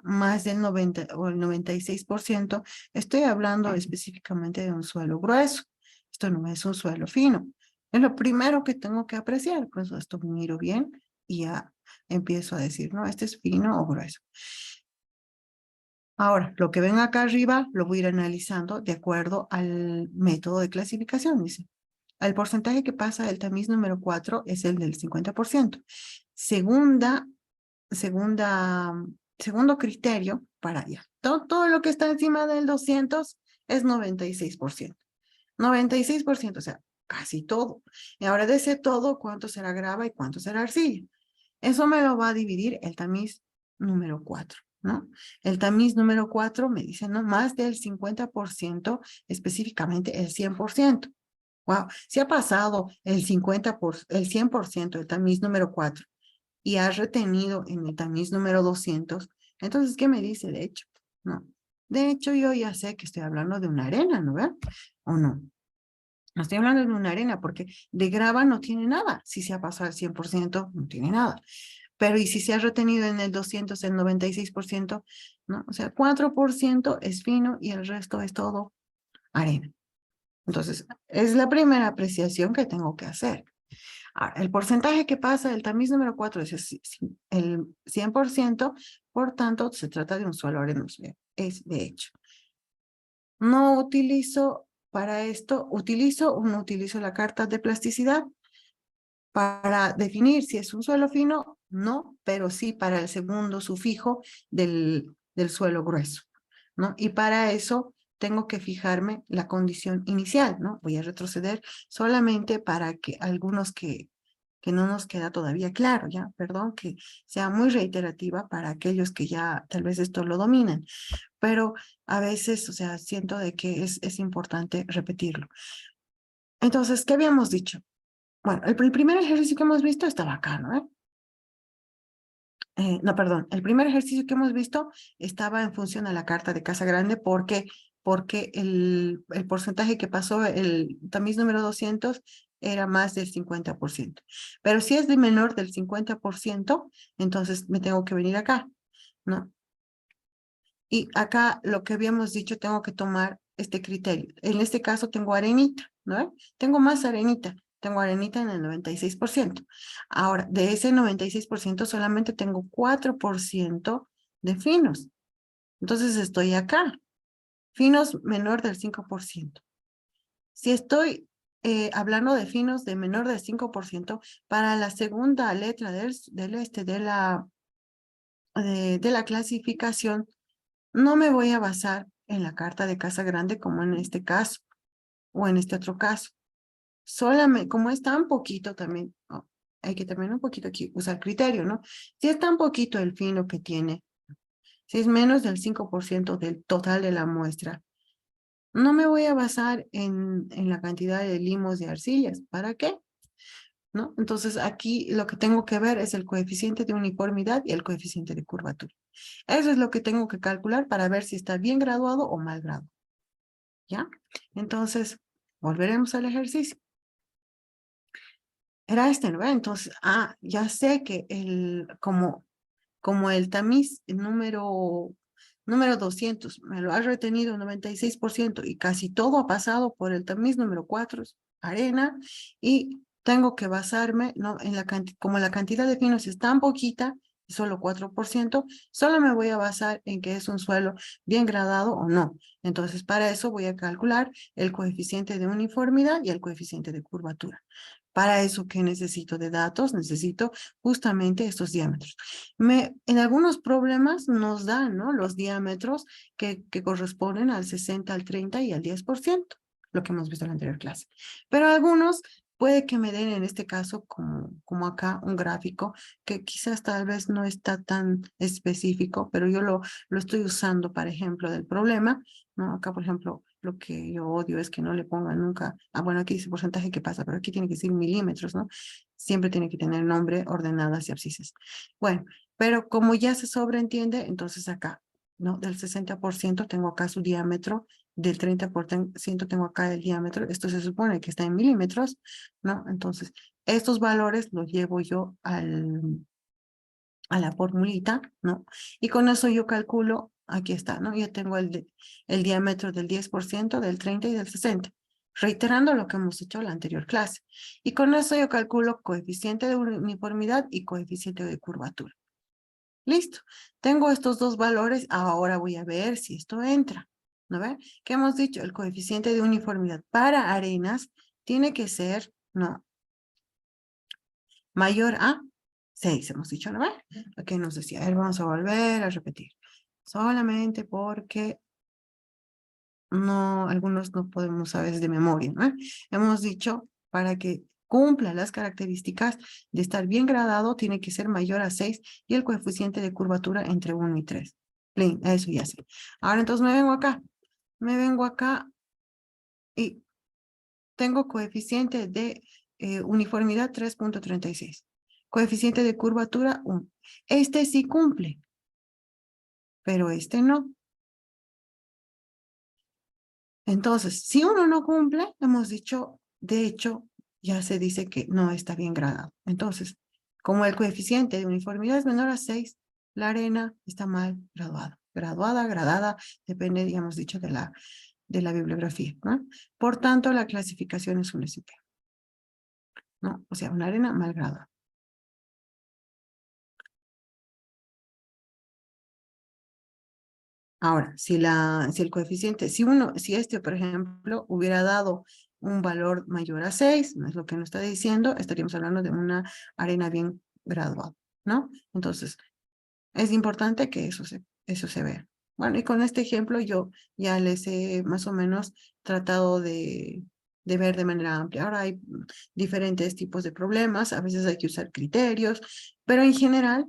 más del 90 o el 96%, estoy hablando específicamente de un suelo grueso. Esto no es un suelo fino. Es lo primero que tengo que apreciar. Por eso esto miro bien y ya empiezo a decir, no, este es fino o grueso. Ahora, lo que ven acá arriba lo voy a ir analizando de acuerdo al método de clasificación, dice. El porcentaje que pasa del tamiz número 4 es el del 50%. Segundo criterio para allá. Todo lo que está encima del 200 es 96%. 96%, o sea, casi todo. Y ahora de ese todo, ¿cuánto será grava y cuánto será arcilla? Eso me lo va a dividir el tamiz número 4, ¿no? El tamiz número 4 me dice, ¿no? Más del 50%, específicamente el 100%. Wow, si ha pasado el 100% del tamiz número 4 y ha retenido en el tamiz número 200, entonces, ¿qué me dice de hecho? No. De hecho, yo ya sé que estoy hablando de una arena, ¿no ve? ¿O no? No estoy hablando de una arena porque de grava no tiene nada. Si se ha pasado al 100%, no tiene nada. Pero y si se ha retenido en el 200, el 96%, ¿no? O sea, 4% es fino y el resto es todo arena. Entonces, es la primera apreciación que tengo que hacer. Ahora, el porcentaje que pasa del tamiz número 4 es el 100%, por tanto, se trata de un suelo arenoso. Es de hecho. No utilizo para esto, utilizo o no utilizo la carta de plasticidad para definir si es un suelo fino, no, pero sí para el segundo sufijo del suelo grueso, ¿no? Y para eso tengo que fijarme la condición inicial, ¿no? Voy a retroceder solamente para que algunos que no nos queda todavía claro, ¿ya? Perdón que sea muy reiterativa para aquellos que ya tal vez esto lo dominan, pero a veces, o sea, siento de que es importante repetirlo. Entonces, ¿qué habíamos dicho? Bueno, el primer ejercicio que hemos visto estaba acá, ¿no? No, perdón, el primer ejercicio que hemos visto estaba en función a la carta de Casa Grande porque el porcentaje que pasó el tamiz número 200 era más del 50%. Pero si es de menor del 50%, entonces me tengo que venir acá, ¿no? Y acá lo que habíamos dicho, tengo que tomar este criterio. En este caso tengo arenita, ¿no? Tengo más arenita. Tengo arenita en el 96%. Ahora, de ese 96% solamente tengo 4% de finos. Entonces estoy acá. Finos menor del 5%. Si estoy hablando de finos de menor del 5%, para la segunda letra de la clasificación, no me voy a basar en la carta de Casa Grande como en este caso o en este otro caso. Solamente, como es tan poquito también, hay que también un poquito aquí usar criterio, ¿no? Si es tan poquito el fino que tiene, si es menos del 5% del total de la muestra, no me voy a basar en la cantidad de limos de arcillas. ¿Para qué? ¿No? Entonces aquí lo que tengo que ver es el coeficiente de uniformidad y el coeficiente de curvatura. Eso es lo que tengo que calcular para ver si está bien graduado o mal graduado. ¿Ya? Entonces, volveremos al ejercicio. Era este, ¿no? Entonces, ya sé que como el tamiz número 200 me lo ha retenido 96% y casi todo ha pasado por el tamiz número 4, arena, y tengo que basarme, ¿no? En como la cantidad de finos es tan poquita, solo 4%, solo me voy a basar en que es un suelo bien gradado o no. Entonces, para eso voy a calcular el coeficiente de uniformidad y el coeficiente de curvatura. Para eso, ¿qué necesito de datos? Necesito justamente estos diámetros. En algunos problemas nos dan, ¿no?, los diámetros que corresponden al 60, al 30 y al 10%, lo que hemos visto en la anterior clase. Pero algunos puede que me den, en este caso, como acá, un gráfico que quizás tal vez no está tan específico, pero yo lo estoy usando para ejemplo del problema, ¿no? Acá, por ejemplo, lo que yo odio es que no le pongan nunca, bueno, aquí dice porcentaje que pasa, pero aquí tiene que decir milímetros, ¿no? Siempre tiene que tener nombre, ordenadas y abscisas. Bueno, pero como ya se sobreentiende, entonces acá, ¿no? Del 60% tengo acá su diámetro, del 30% tengo acá el diámetro, esto se supone que está en milímetros, ¿no? Entonces, estos valores los llevo yo a la formulita, ¿no? Y con eso yo calculo, aquí está, ¿no? Ya tengo el diámetro del 10%, del 30 y del 60, reiterando lo que hemos hecho en la anterior clase. Y con eso yo calculo coeficiente de uniformidad y coeficiente de curvatura. Listo. Tengo estos dos valores, ahora voy a ver si esto entra, ¿no ve? ¿Qué hemos dicho? El coeficiente de uniformidad para arenas tiene que ser, ¿no?, mayor a 6, hemos dicho, ¿no ve? Aquí nos decía, a ver, vamos a volver a repetir. Solamente porque no, algunos no podemos saber de memoria, ¿no? Hemos dicho, para que cumpla las características de estar bien gradado, tiene que ser mayor a 6 y el coeficiente de curvatura entre 1 y 3. Bien, eso ya sé. Ahora entonces me vengo acá y tengo coeficiente de uniformidad 3.36. Coeficiente de curvatura 1. Este sí cumple, pero este no. Entonces, si uno no cumple, hemos dicho, de hecho, ya se dice que no está bien gradado. Entonces, como el coeficiente de uniformidad es menor a 6, la arena está mal graduada. Gradada, depende, ya hemos dicho, de la bibliografía, ¿no? Por tanto, la clasificación es un SP, ¿no? O sea, una arena mal graduada. Ahora, si el coeficiente, si este, por ejemplo, hubiera dado un valor mayor a 6, no es lo que nos está diciendo, estaríamos hablando de una arena bien graduada, ¿no? Entonces, es importante que eso se vea. Bueno, y con este ejemplo yo ya les he más o menos tratado de ver de manera amplia. Ahora hay diferentes tipos de problemas, a veces hay que usar criterios, pero en general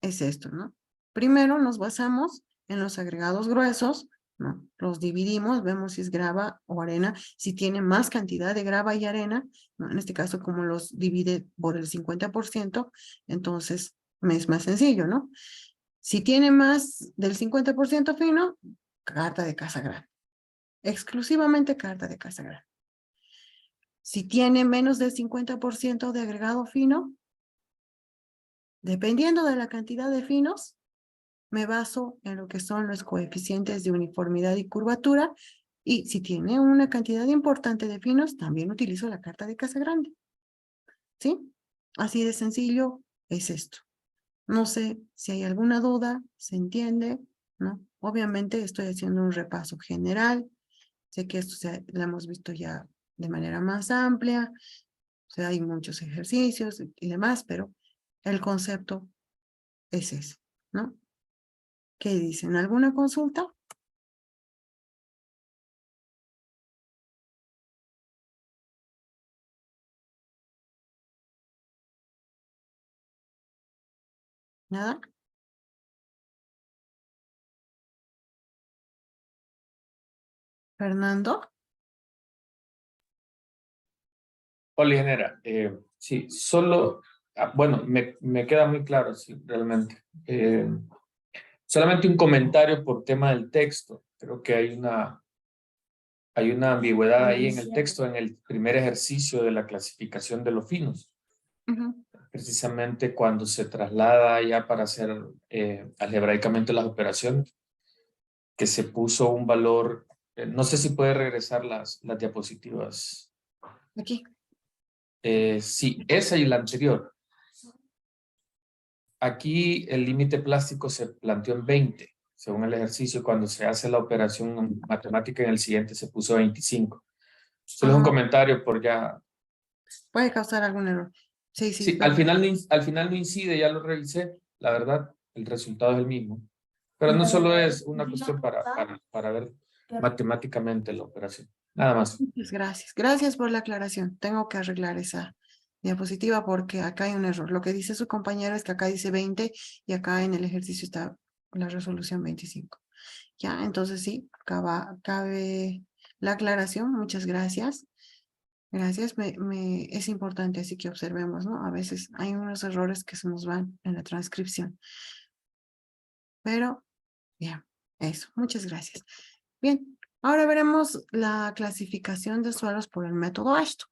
es esto, ¿no? Primero nos basamos en los agregados gruesos, ¿no? Los dividimos, vemos si es grava o arena, si tiene más cantidad de grava y arena, ¿no? En este caso, como los divide por el 50%, entonces me es más sencillo, ¿no? Si tiene más del 50% fino, carta de casa grande. Exclusivamente carta de casa grande. Si tiene menos del 50% de agregado fino, dependiendo de la cantidad de finos, me baso en lo que son los coeficientes de uniformidad y curvatura, y si tiene una cantidad importante de finos, también utilizo la carta de casa grande. ¿Sí? Así de sencillo es esto. No sé si hay alguna duda, ¿se entiende? ¿No? Obviamente estoy haciendo un repaso general. Sé que esto lo hemos visto ya de manera más amplia. O sea, hay muchos ejercicios y demás, pero el concepto es ese, ¿no? ¿Qué dicen? ¿Alguna consulta? ¿Nada? ¿Fernando? Hola, ingeniera. Sí, solo, bueno, me queda muy claro, sí, realmente. Solamente un comentario por tema del texto. Creo que hay una ambigüedad ahí en el texto, en el primer ejercicio de la clasificación de los finos. Precisamente cuando se traslada ya para hacer algebraicamente las operaciones, que se puso un valor, no sé si puede regresar las diapositivas. Aquí. Sí, esa y la anterior. Aquí el límite plástico se planteó en 20, según el ejercicio. Cuando se hace la operación matemática en el siguiente se puso 25. Solo es un comentario por ya puede causar algún error. Sí, sí. Sí, al final no incide, ya lo revisé, la verdad, el resultado es el mismo. Pero no solo es una cuestión para ver matemáticamente la operación, nada más. Muchas gracias. Gracias por la aclaración. Tengo que arreglar esa diapositiva porque acá hay un error. Lo que dice su compañero es que acá dice 20 y acá en el ejercicio está la resolución 25. Ya, entonces sí, cabe la aclaración. Muchas gracias. Gracias, es importante así que observemos, ¿no? A veces hay unos errores que se nos van en la transcripción. Pero, bien, eso, muchas gracias. Bien, ahora veremos la clasificación de suelos por el método ASHTO.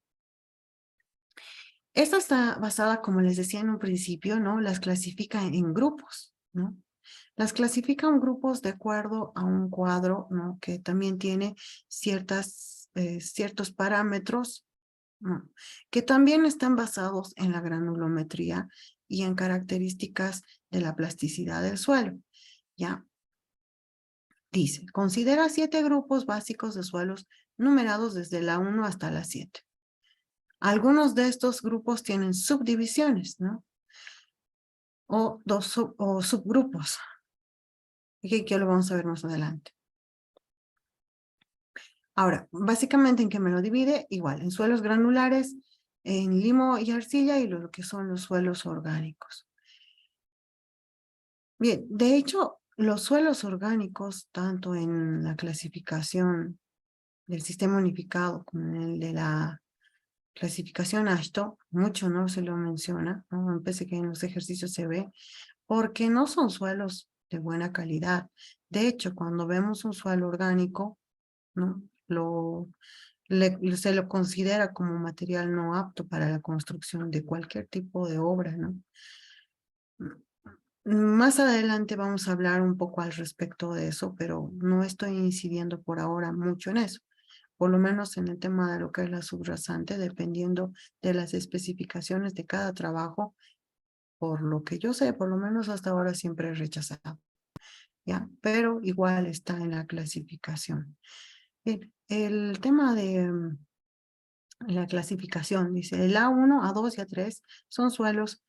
Esta está basada, como les decía en un principio, ¿no? Las clasifica en grupos, ¿no? Las clasifica en grupos de acuerdo a un cuadro, ¿no? Que también tiene ciertos parámetros, ¿no? Que también están basados en la granulometría y en características de la plasticidad del suelo, ¿ya? Dice, considera 7 grupos básicos de suelos numerados desde la 1 hasta la 7. Algunos de estos grupos tienen subdivisiones, ¿no? O subgrupos, que lo vamos a ver más adelante. Ahora, básicamente, ¿en qué me lo divide? Igual, en suelos granulares, en limo y arcilla y lo que son los suelos orgánicos. Bien, de hecho, los suelos orgánicos, tanto en la clasificación del sistema unificado como en el de la clasificación ASHTO, mucho no se lo menciona, ¿no? Pese que en los ejercicios se ve, porque no son suelos de buena calidad. De hecho, cuando vemos un suelo orgánico, ¿no? Se lo considera como material no apto para la construcción de cualquier tipo de obra, ¿no? Más adelante vamos a hablar un poco al respecto de eso, pero no estoy incidiendo por ahora mucho en eso. Por lo menos en el tema de lo que es la subrasante, dependiendo de las especificaciones de cada trabajo, por lo que yo sé, por lo menos hasta ahora siempre he rechazado, ¿ya? Pero igual está en la clasificación. Bien, el tema de la clasificación, dice, el A1, A2 y A3 son suelos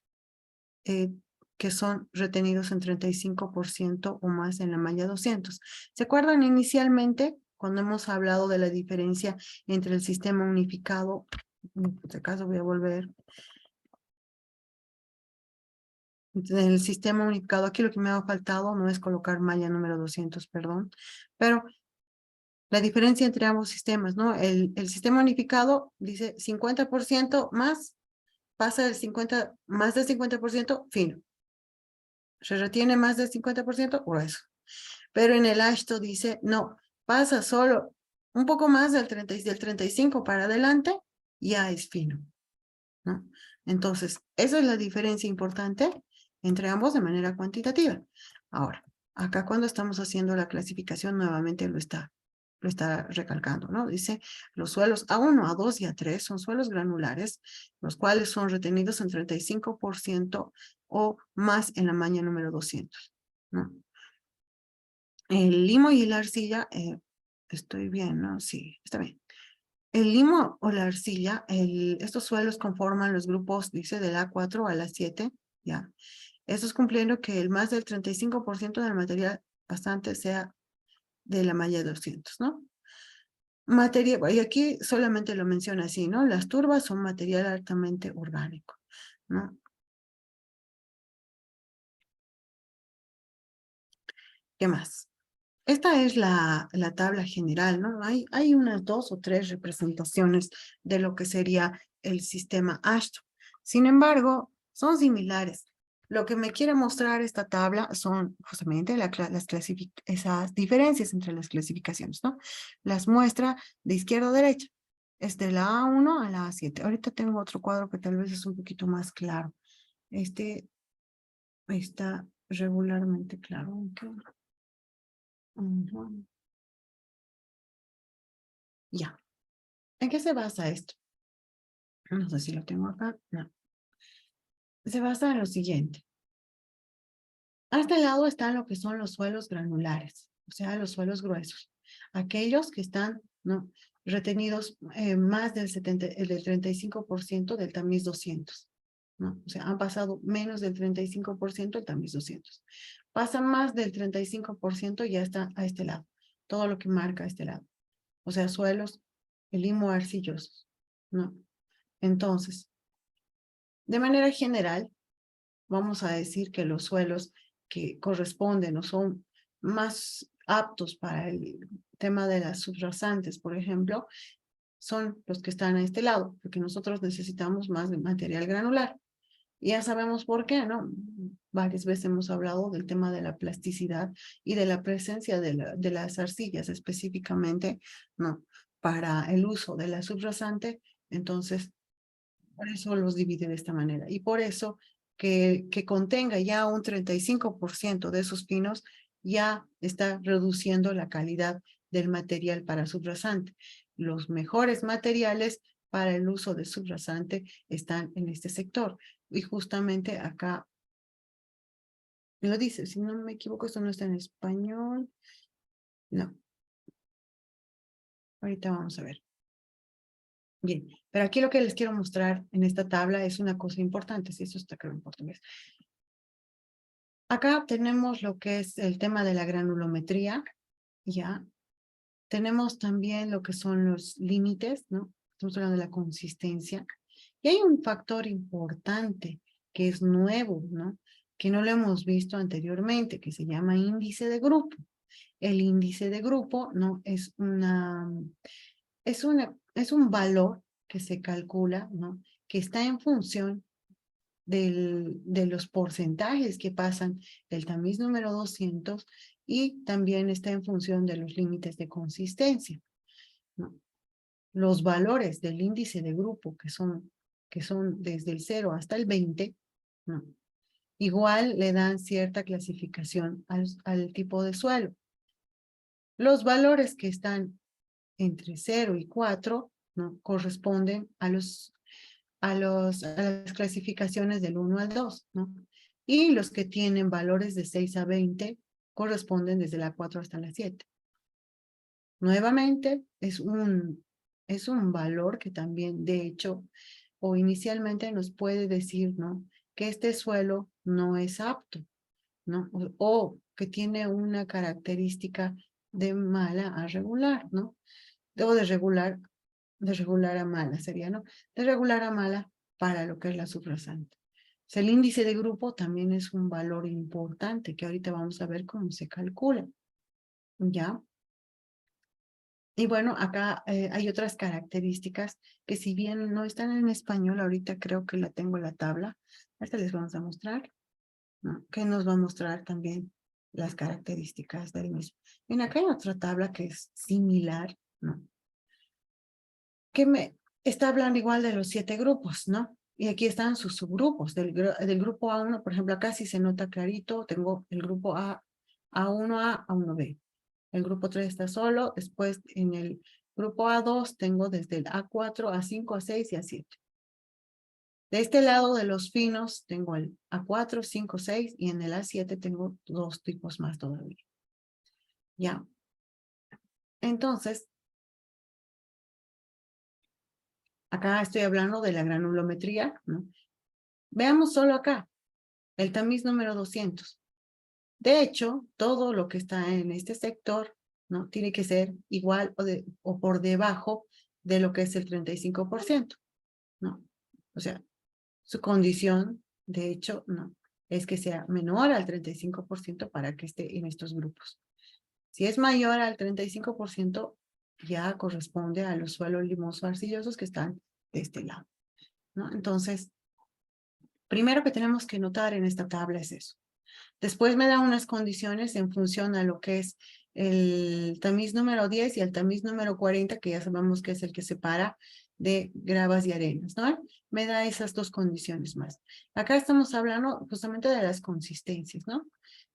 que son retenidos en 35% o más en la malla 200. ¿Se acuerdan inicialmente cuando hemos hablado de la diferencia entre el sistema unificado? En este caso voy a volver. En el sistema unificado, aquí lo que me ha faltado no es colocar malla número 200, perdón, pero la diferencia entre ambos sistemas, ¿no? El sistema unificado dice 50% más, pasa del 50, más del 50% fino. Se retiene más del 50% grueso. Pero en el ASHTO dice, no, pasa solo un poco más del 35 para adelante, ya es fino, ¿no? Entonces, esa es la diferencia importante entre ambos de manera cuantitativa. Ahora, acá cuando estamos haciendo la clasificación, nuevamente lo está recalcando, ¿no? Dice, los suelos A1, A2 y A3 son suelos granulares, los cuales son retenidos en 35% o más en la malla número 200, ¿no? El limo y la arcilla, estoy bien, ¿no? Sí, está bien. El limo o la arcilla, estos suelos conforman los grupos, dice, del A4 a la 7, ¿ya? Estos cumpliendo que el más del 35% del material bastante sea de la malla 200, ¿no? Y aquí solamente lo menciona así, ¿no? Las turbas son material altamente orgánico, ¿no? ¿Qué más? Esta es la tabla general, ¿no? Hay unas 2 o 3 representaciones de lo que sería el sistema ASHTO. Sin embargo, son similares. Lo que me quiere mostrar esta tabla son justamente esas diferencias entre las clasificaciones, ¿no? Las muestra de izquierda a derecha. Es de la A1 a la A7. Ahorita tengo otro cuadro que tal vez es un poquito más claro. Este está regularmente claro. Ujú. Ya. ¿En qué se basa esto? No sé si lo tengo acá. No. Se basa en lo siguiente. A este lado están lo que son los suelos granulares, o sea, los suelos gruesos. Aquellos que están, ¿no? retenidos más del 35% del tamiz 200. ¿No? O sea, han pasado menos del 35% el tamiz 200. Pasa más del 35% y ya está a este lado. Todo lo que marca a este lado. O sea, suelos limo-arcillosos, ¿no? Entonces, de manera general, vamos a decir que los suelos que corresponden o son más aptos para el tema de las subrasantes, por ejemplo, son los que están a este lado, porque nosotros necesitamos más de material granular. Y ya sabemos por qué, ¿no? Varias veces hemos hablado del tema de la plasticidad y de la presencia de las arcillas específicamente, ¿no? Para el uso de la subrasante, entonces, por eso los divide de esta manera. Y por eso que contenga ya un 35% de esos pinos, ya está reduciendo la calidad del material para subrasante. Los mejores materiales para el uso de subrasante están en este sector. Y justamente acá lo dice, si no me equivoco, esto no está en español. No. Ahorita vamos a ver. Bien, pero aquí lo que les quiero mostrar en esta tabla es una cosa importante, si eso está creo en portugués. Acá tenemos lo que es el tema de la granulometría, ya. Tenemos también lo que son los límites, ¿no? Estamos hablando de la consistencia. Y hay un factor importante que es nuevo, ¿no? Que no lo hemos visto anteriormente, que se llama índice de grupo. El índice de grupo, ¿no? Es un valor que se calcula, ¿no? Que está en función de los porcentajes que pasan del tamiz número 200 y también está en función de los límites de consistencia, ¿no? Los valores del índice de grupo, que son desde el 0 hasta el 20, ¿no? Igual le dan cierta clasificación al tipo de suelo. Los valores que están entre 0 y 4, ¿no? Corresponden a las clasificaciones del 1 al 2, ¿no? Y los que tienen valores de 6 a 20 corresponden desde la 4 hasta la 7. Nuevamente, es un valor que también, de hecho, o inicialmente nos puede decir, ¿no? Que este suelo no es apto, ¿no? O que tiene una característica de mala a regular, ¿no? O de regular a mala sería, ¿no? De regular a mala para lo que es la subrasante. O sea, el índice de grupo también es un valor importante que ahorita vamos a ver cómo se calcula, ¿ya? Y bueno, acá hay otras características que si bien no están en español, ahorita creo que la tengo en la tabla. Ahorita les vamos a mostrar, ¿no? Que nos va a mostrar también las características del mismo. Bien, acá hay otra tabla que es similar, ¿no? Que me está hablando igual de los 7 grupos, ¿no? Y aquí están sus subgrupos. Del grupo A1, por ejemplo, acá sí se nota clarito, tengo el grupo A, A1A, A1B. El grupo 3 está solo, después en el grupo A2 tengo desde el A4, A5, A6 y A7. De este lado de los finos tengo el A4, 5, 6 y en el A7 tengo 2 tipos más todavía. ¿Ya? Entonces, acá estoy hablando de la granulometría, ¿no? Veamos solo acá, el tamiz número 200. De hecho, todo lo que está en este sector, ¿no? Tiene que ser igual o por debajo de lo que es el 35%, ¿no? O sea, su condición, de hecho, no, es que sea menor al 35% para que esté en estos grupos. Si es mayor al 35%, ya corresponde a los suelos limosos arcillosos que están de este lado, ¿no? Entonces, primero que tenemos que notar en esta tabla es eso. Después me da unas condiciones en función a lo que es el tamiz número 10 y el tamiz número 40, que ya sabemos que es el que separa de gravas y arenas, ¿no? Me da esas 2 condiciones más. Acá estamos hablando justamente de las consistencias, ¿no?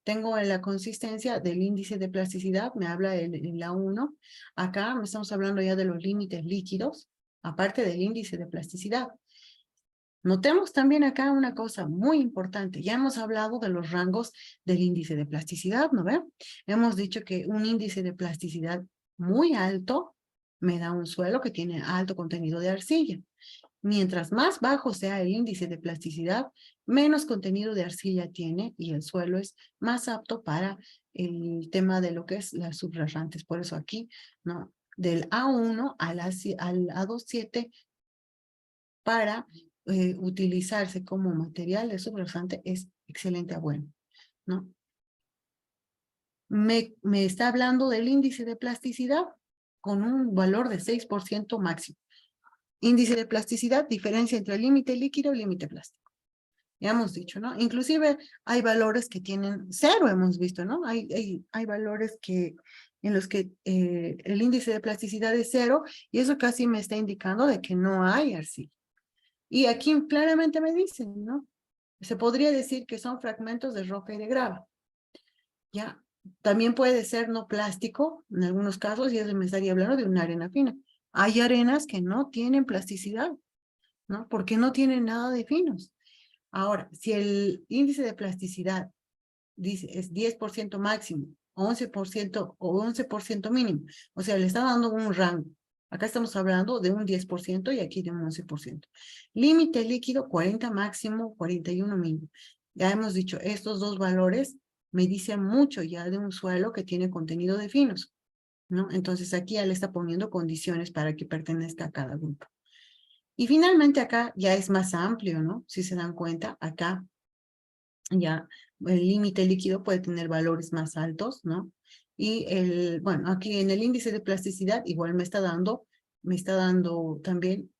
Tengo la consistencia del índice de plasticidad, me habla en la 1. Acá estamos hablando ya de los límites líquidos, aparte del índice de plasticidad. Notemos también acá una cosa muy importante. Ya hemos hablado de los rangos del índice de plasticidad, ¿no ven? Hemos dicho que un índice de plasticidad muy alto me da un suelo que tiene alto contenido de arcilla. Mientras más bajo sea el índice de plasticidad, menos contenido de arcilla tiene y el suelo es más apto para el tema de lo que es las subrayantes. Por eso aquí, ¿no? Del A1 al A27 para utilizarse como material de subrayante es excelente a bueno, ¿no? Me está hablando del índice de plasticidad con un valor de 6% máximo. Índice de plasticidad, diferencia entre límite líquido y límite plástico. Ya hemos dicho, ¿no? Inclusive hay valores que tienen 0, hemos visto, ¿no? Hay valores en los que el índice de plasticidad es 0 y eso casi me está indicando de que no hay arcilla. Y aquí claramente me dicen, ¿no? Se podría decir que son fragmentos de roca y de grava. ¿Ya? También puede ser no plástico, en algunos casos, y eso me estaría hablando de una arena fina. Hay arenas que no tienen plasticidad, ¿no? Porque no tienen nada de finos. Ahora, si el índice de plasticidad dice es 10% máximo, 11% o 11% mínimo, o sea, le está dando un rango. Acá estamos hablando de un 10% y aquí de un 11%. Límite líquido, 40 máximo, 41 mínimo. Ya hemos dicho, estos dos valores me dicen mucho ya de un suelo que tiene contenido de finos, ¿no? Entonces aquí ya le está poniendo condiciones para que pertenezca a cada grupo. Y finalmente acá ya es más amplio, ¿no? Si se dan cuenta, acá ya el límite líquido puede tener valores más altos, ¿no? Y bueno, aquí en el índice de plasticidad igual me está dando también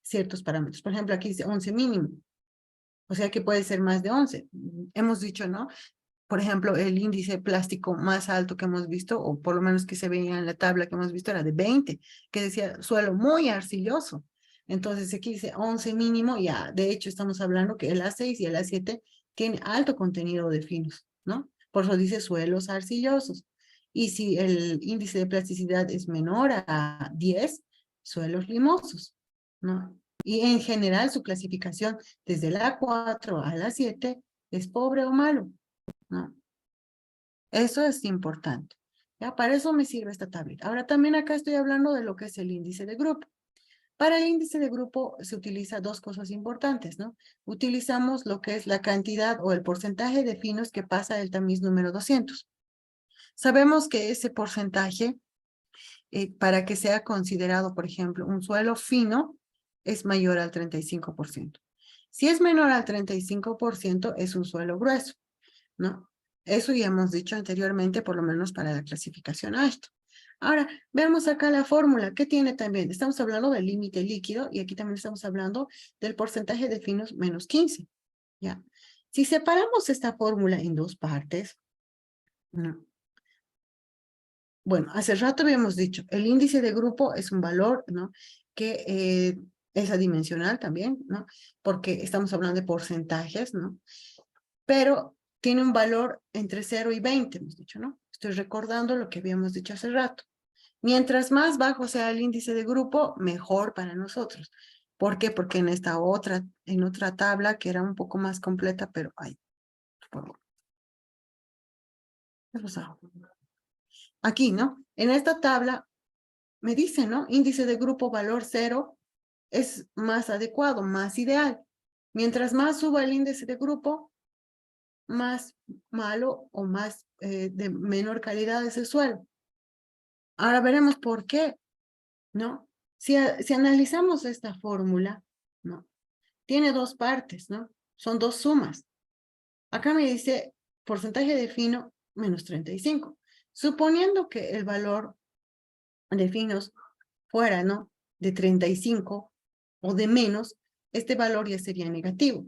ciertos parámetros. Por ejemplo, aquí dice 11 mínimo. O sea que puede ser más de 11. Hemos dicho, ¿no? Por ejemplo, el índice plástico más alto que hemos visto, o por lo menos que se veía en la tabla que hemos visto, era de 20, que decía suelo muy arcilloso. Entonces aquí dice 11 mínimo, ya de hecho estamos hablando que el A6 y el A7 tiene alto contenido de finos, ¿no? Por eso dice suelos arcillosos. Y si el índice de plasticidad es menor a 10, suelos limosos, ¿no? Y en general su clasificación desde el A4 al A7 es pobre o malo, ¿no? Eso es importante. ¿Ya? Para eso me sirve esta tablita. Ahora también acá estoy hablando de lo que es el índice de grupo. Para el índice de grupo se utiliza dos cosas importantes, ¿no? Utilizamos lo que es la cantidad o el porcentaje de finos que pasa del tamiz número 200. Sabemos que ese porcentaje, para que sea considerado, por ejemplo, un suelo fino, es mayor al 35%. Si es menor al 35%, es un suelo grueso, ¿no? Eso ya hemos dicho anteriormente, por lo menos para la clasificación a esto. Ahora, veamos acá la fórmula. ¿Qué tiene también? Estamos hablando del límite líquido y aquí también estamos hablando del porcentaje de finos menos 15. ¿Ya? Si separamos esta fórmula en dos partes, ¿no? Bueno, hace rato habíamos dicho, el índice de grupo es un valor, ¿no? Que es adimensional también, ¿no? Porque estamos hablando de porcentajes, ¿no? Pero tiene un valor entre 0 y 20, hemos dicho, ¿no? Estoy recordando lo que habíamos dicho hace rato. Mientras más bajo sea el índice de grupo, mejor para nosotros. ¿Por qué? Porque en otra tabla que era un poco más completa, pero ay, por favor. Aquí, ¿no? En esta tabla me dice, ¿no? Índice de grupo valor 0 es más adecuado, más ideal. Mientras más suba el índice de grupo, más malo o más de menor calidad es el suelo. Ahora veremos por qué, ¿no? Si analizamos esta fórmula, ¿no? Tiene dos partes, ¿no? Son dos sumas. Acá me dice porcentaje de fino menos 35. Suponiendo que el valor de finos fuera, ¿no? De 35 o de menos, este valor ya sería negativo.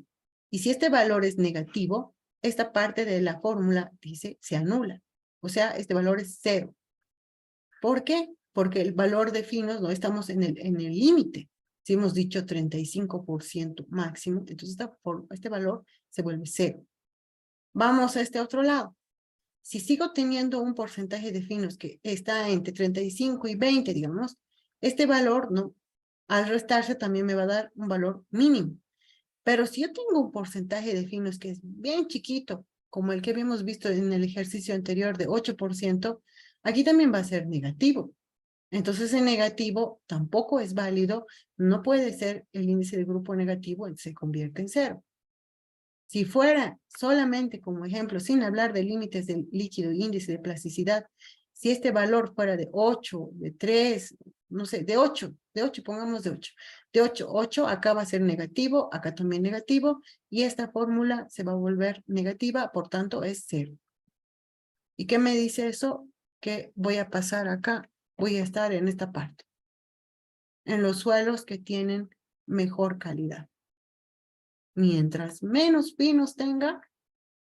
Y si este valor es negativo, esta parte de la fórmula dice se anula. O sea, este valor es 0. ¿Por qué? Porque el valor de finos no estamos en el límite. Si hemos dicho 35% máximo, entonces este valor se vuelve 0. Vamos a este otro lado. Si sigo teniendo un porcentaje de finos que está entre 35 y 20, digamos, este valor, ¿no? Al restarse también me va a dar un valor mínimo. Pero si yo tengo un porcentaje de finos que es bien chiquito, como el que habíamos visto en el ejercicio anterior de 8%, aquí también va a ser negativo. Entonces en negativo tampoco es válido, no puede ser el índice de grupo negativo, se convierte en 0. Si fuera solamente como ejemplo, sin hablar de límites del líquido, índice de plasticidad, si este valor fuera de 8, de 3, no sé, de 8, pongamos de 8. De 8, acá va a ser negativo, acá también negativo, y esta fórmula se va a volver negativa, por tanto es 0. ¿Y qué me dice eso? Que voy a pasar acá, voy a estar en esta parte, en los suelos que tienen mejor calidad. Mientras menos pinos tenga,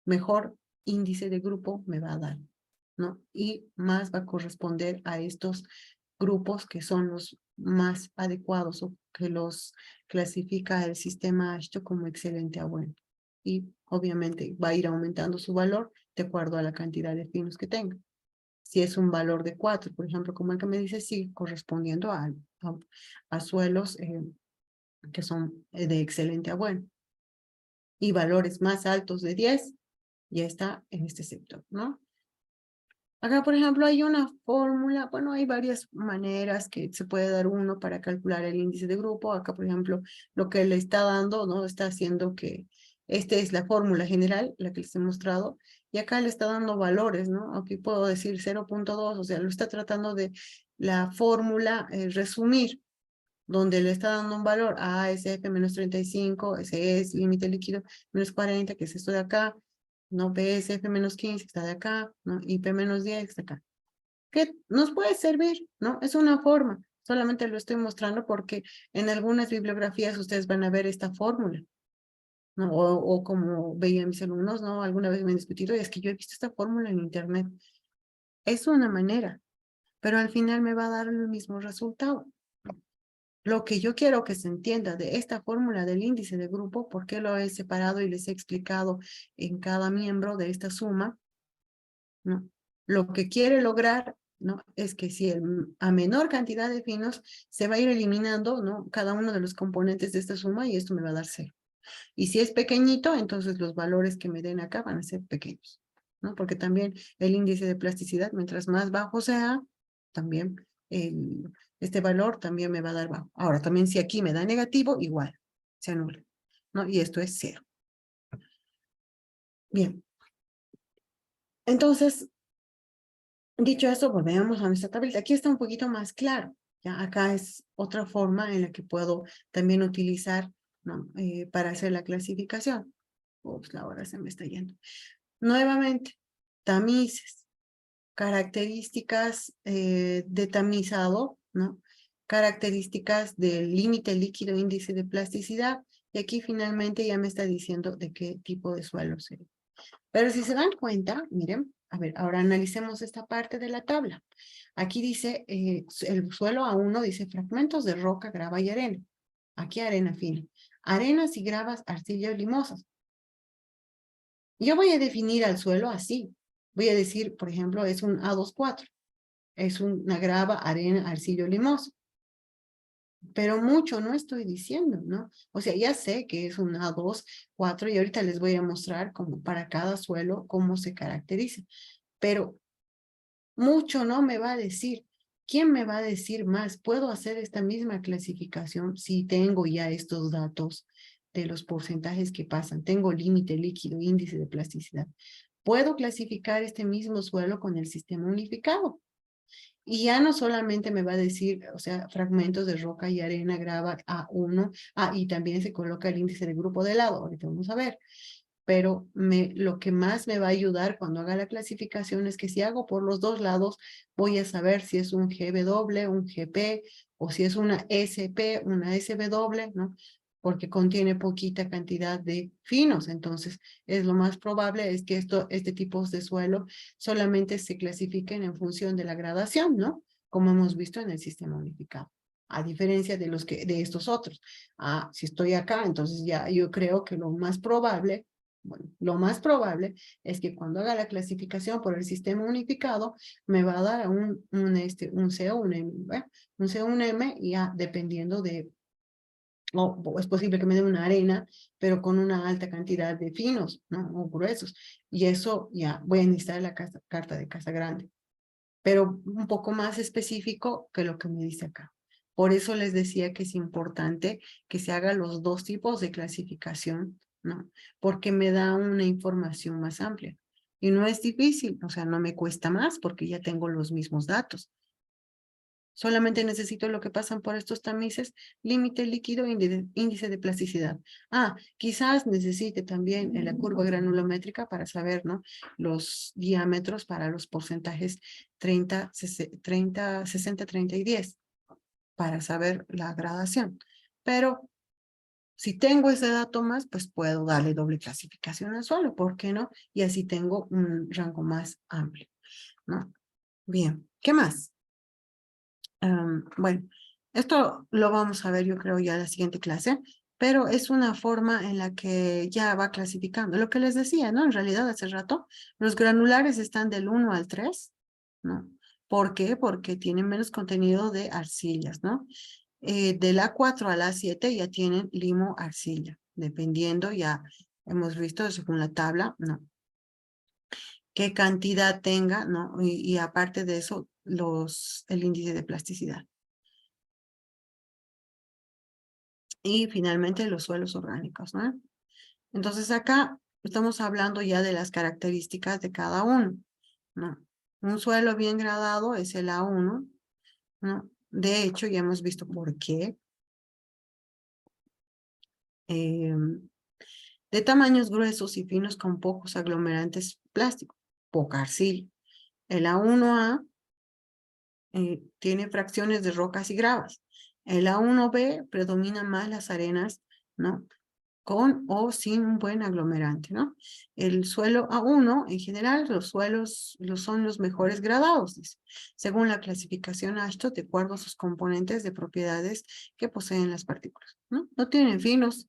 mejor índice de grupo me va a dar, ¿no? Y más va a corresponder a estos grupos que son los más adecuados o que los clasifica el sistema AASHTO como excelente a bueno. Y obviamente va a ir aumentando su valor de acuerdo a la cantidad de pinos que tenga. Si es un valor de 4, por ejemplo, como el que me dice, sigue correspondiendo a suelos que son de excelente a bueno. Y valores más altos de 10, ya está en este sector, ¿no? Acá, por ejemplo, hay una fórmula, bueno, hay varias maneras que se puede dar uno para calcular el índice de grupo. Acá, por ejemplo, lo que le está dando, ¿no? Está haciendo que, esta es la fórmula general, la que les he mostrado, y acá le está dando valores, ¿no? Aquí puedo decir 0.2, o sea, lo está tratando de la fórmula resumir, donde le está dando un valor a SF menos 35, ese es límite líquido menos 40, que es esto de acá, no PSF menos 15, que está de acá, ¿no? Y P menos 10, que está acá. Que nos puede servir, ¿no? Es una forma, solamente lo estoy mostrando porque en algunas bibliografías ustedes van a ver esta fórmula, ¿no? O como veían mis alumnos, ¿no? Alguna vez me han discutido, y es que yo he visto esta fórmula en internet. Es una manera, pero al final me va a dar el mismo resultado. Lo que yo quiero que se entienda de esta fórmula del índice de grupo, por qué lo he separado y les he explicado en cada miembro de esta suma, ¿no? Lo que quiere lograr, ¿no? Es que si a menor cantidad de finos se va a ir eliminando, ¿no? Cada uno de los componentes de esta suma y esto me va a dar 0. Y si es pequeñito, entonces los valores que me den acá van a ser pequeños, ¿no? Porque también el índice de plasticidad, mientras más bajo sea, también este valor también me va a dar bajo. Ahora, también si aquí me da negativo, igual, se anula, ¿no? Y esto es 0. Bien. Entonces, dicho eso, volvemos a nuestra tablita. Aquí está un poquito más claro. ¿Ya? Acá es otra forma en la que puedo también utilizar, ¿no? Para hacer la clasificación. Ups, la hora se me está yendo. Nuevamente, tamices, características de tamizado, ¿no? Características del límite líquido índice de plasticidad, y aquí finalmente ya me está diciendo de qué tipo de suelo sería. Pero si se dan cuenta, miren, a ver, ahora analicemos esta parte de la tabla. Aquí dice, el suelo A1 dice fragmentos de roca, grava y arena. Aquí arena fina. Arenas y gravas, arcilla y limosas. Yo voy a definir al suelo así. Voy a decir, por ejemplo, es un A24. Es una grava, arena, arcillo, limoso. Pero mucho no estoy diciendo, ¿no? O sea, ya sé que es un A2, 4 y ahorita les voy a mostrar como para cada suelo cómo se caracteriza. Pero mucho no me va a decir. ¿Quién me va a decir más? ¿Puedo hacer esta misma clasificación si tengo ya estos datos de los porcentajes que pasan? Tengo límite líquido, índice de plasticidad. Puedo clasificar este mismo suelo con el sistema unificado. Y ya no solamente me va a decir, o sea, fragmentos de roca y arena, grava A1, y también se coloca el índice de grupo de lado, ahorita vamos a ver. Pero lo que más me va a ayudar cuando haga la clasificación es que si hago por los dos lados, voy a saber si es un GW, un GP, o si es una SP, una SW, ¿no? Porque contiene poquita cantidad de finos, entonces es lo más probable es que este tipo de suelo solamente se clasifiquen en función de la gradación, ¿no? Como hemos visto en el sistema unificado, a diferencia de de estos otros. Si estoy acá, entonces ya yo creo que lo más probable, bueno, lo más probable es que cuando haga la clasificación por el sistema unificado, me va a dar un C o un M, ¿verdad? Un C o un M, y ya dependiendo de, o es posible que me dé una arena, pero con una alta cantidad de finos, ¿no? O gruesos. Y eso ya voy a necesitar la carta de casa grande. pero un poco más específico que lo que me dice acá. Por eso les decía que es importante que se hagan los dos tipos de clasificación, ¿no? Porque me da una información más amplia. Y no es difícil, o sea, no me cuesta más porque ya tengo los mismos datos. Solamente necesito lo que pasan por estos tamices, límite líquido, índice de plasticidad. Ah, quizás necesite también en la curva granulométrica para saber, ¿no? Los diámetros para los porcentajes 30, 60, 30 y 10, para saber la gradación. Pero si tengo ese dato más, pues puedo darle doble clasificación al suelo, ¿por qué no? Y así tengo un rango más amplio, ¿no? Bien, ¿qué más? Bueno, esto lo vamos a ver yo creo ya en la siguiente clase, pero es una forma en la que ya va clasificando. Lo que les decía, ¿no? En realidad hace rato, los granulares están del 1 al 3, ¿no? ¿Por qué? Porque tienen menos contenido de arcillas, ¿no? De la 4 a la 7 ya tienen limo arcilla, dependiendo, ya hemos visto según la tabla, ¿no? Qué cantidad tenga, ¿no? Y aparte de eso, el índice de plasticidad. Y finalmente los suelos orgánicos, ¿no? Entonces acá estamos hablando ya de las características de cada uno, ¿no? Un suelo bien gradado es el A1, ¿no? De hecho, ya hemos visto por qué. De tamaños gruesos y finos con pocos aglomerantes plásticos, poca arcilla. El A1A tiene fracciones de rocas y gravas. El A1B predomina más las arenas, ¿no? Con o sin un buen aglomerante, ¿no? El suelo A1, en general, los suelos son los mejores gradados, dice, según la clasificación AASHTO, de acuerdo a sus componentes de propiedades que poseen las partículas, ¿no? No tienen finos.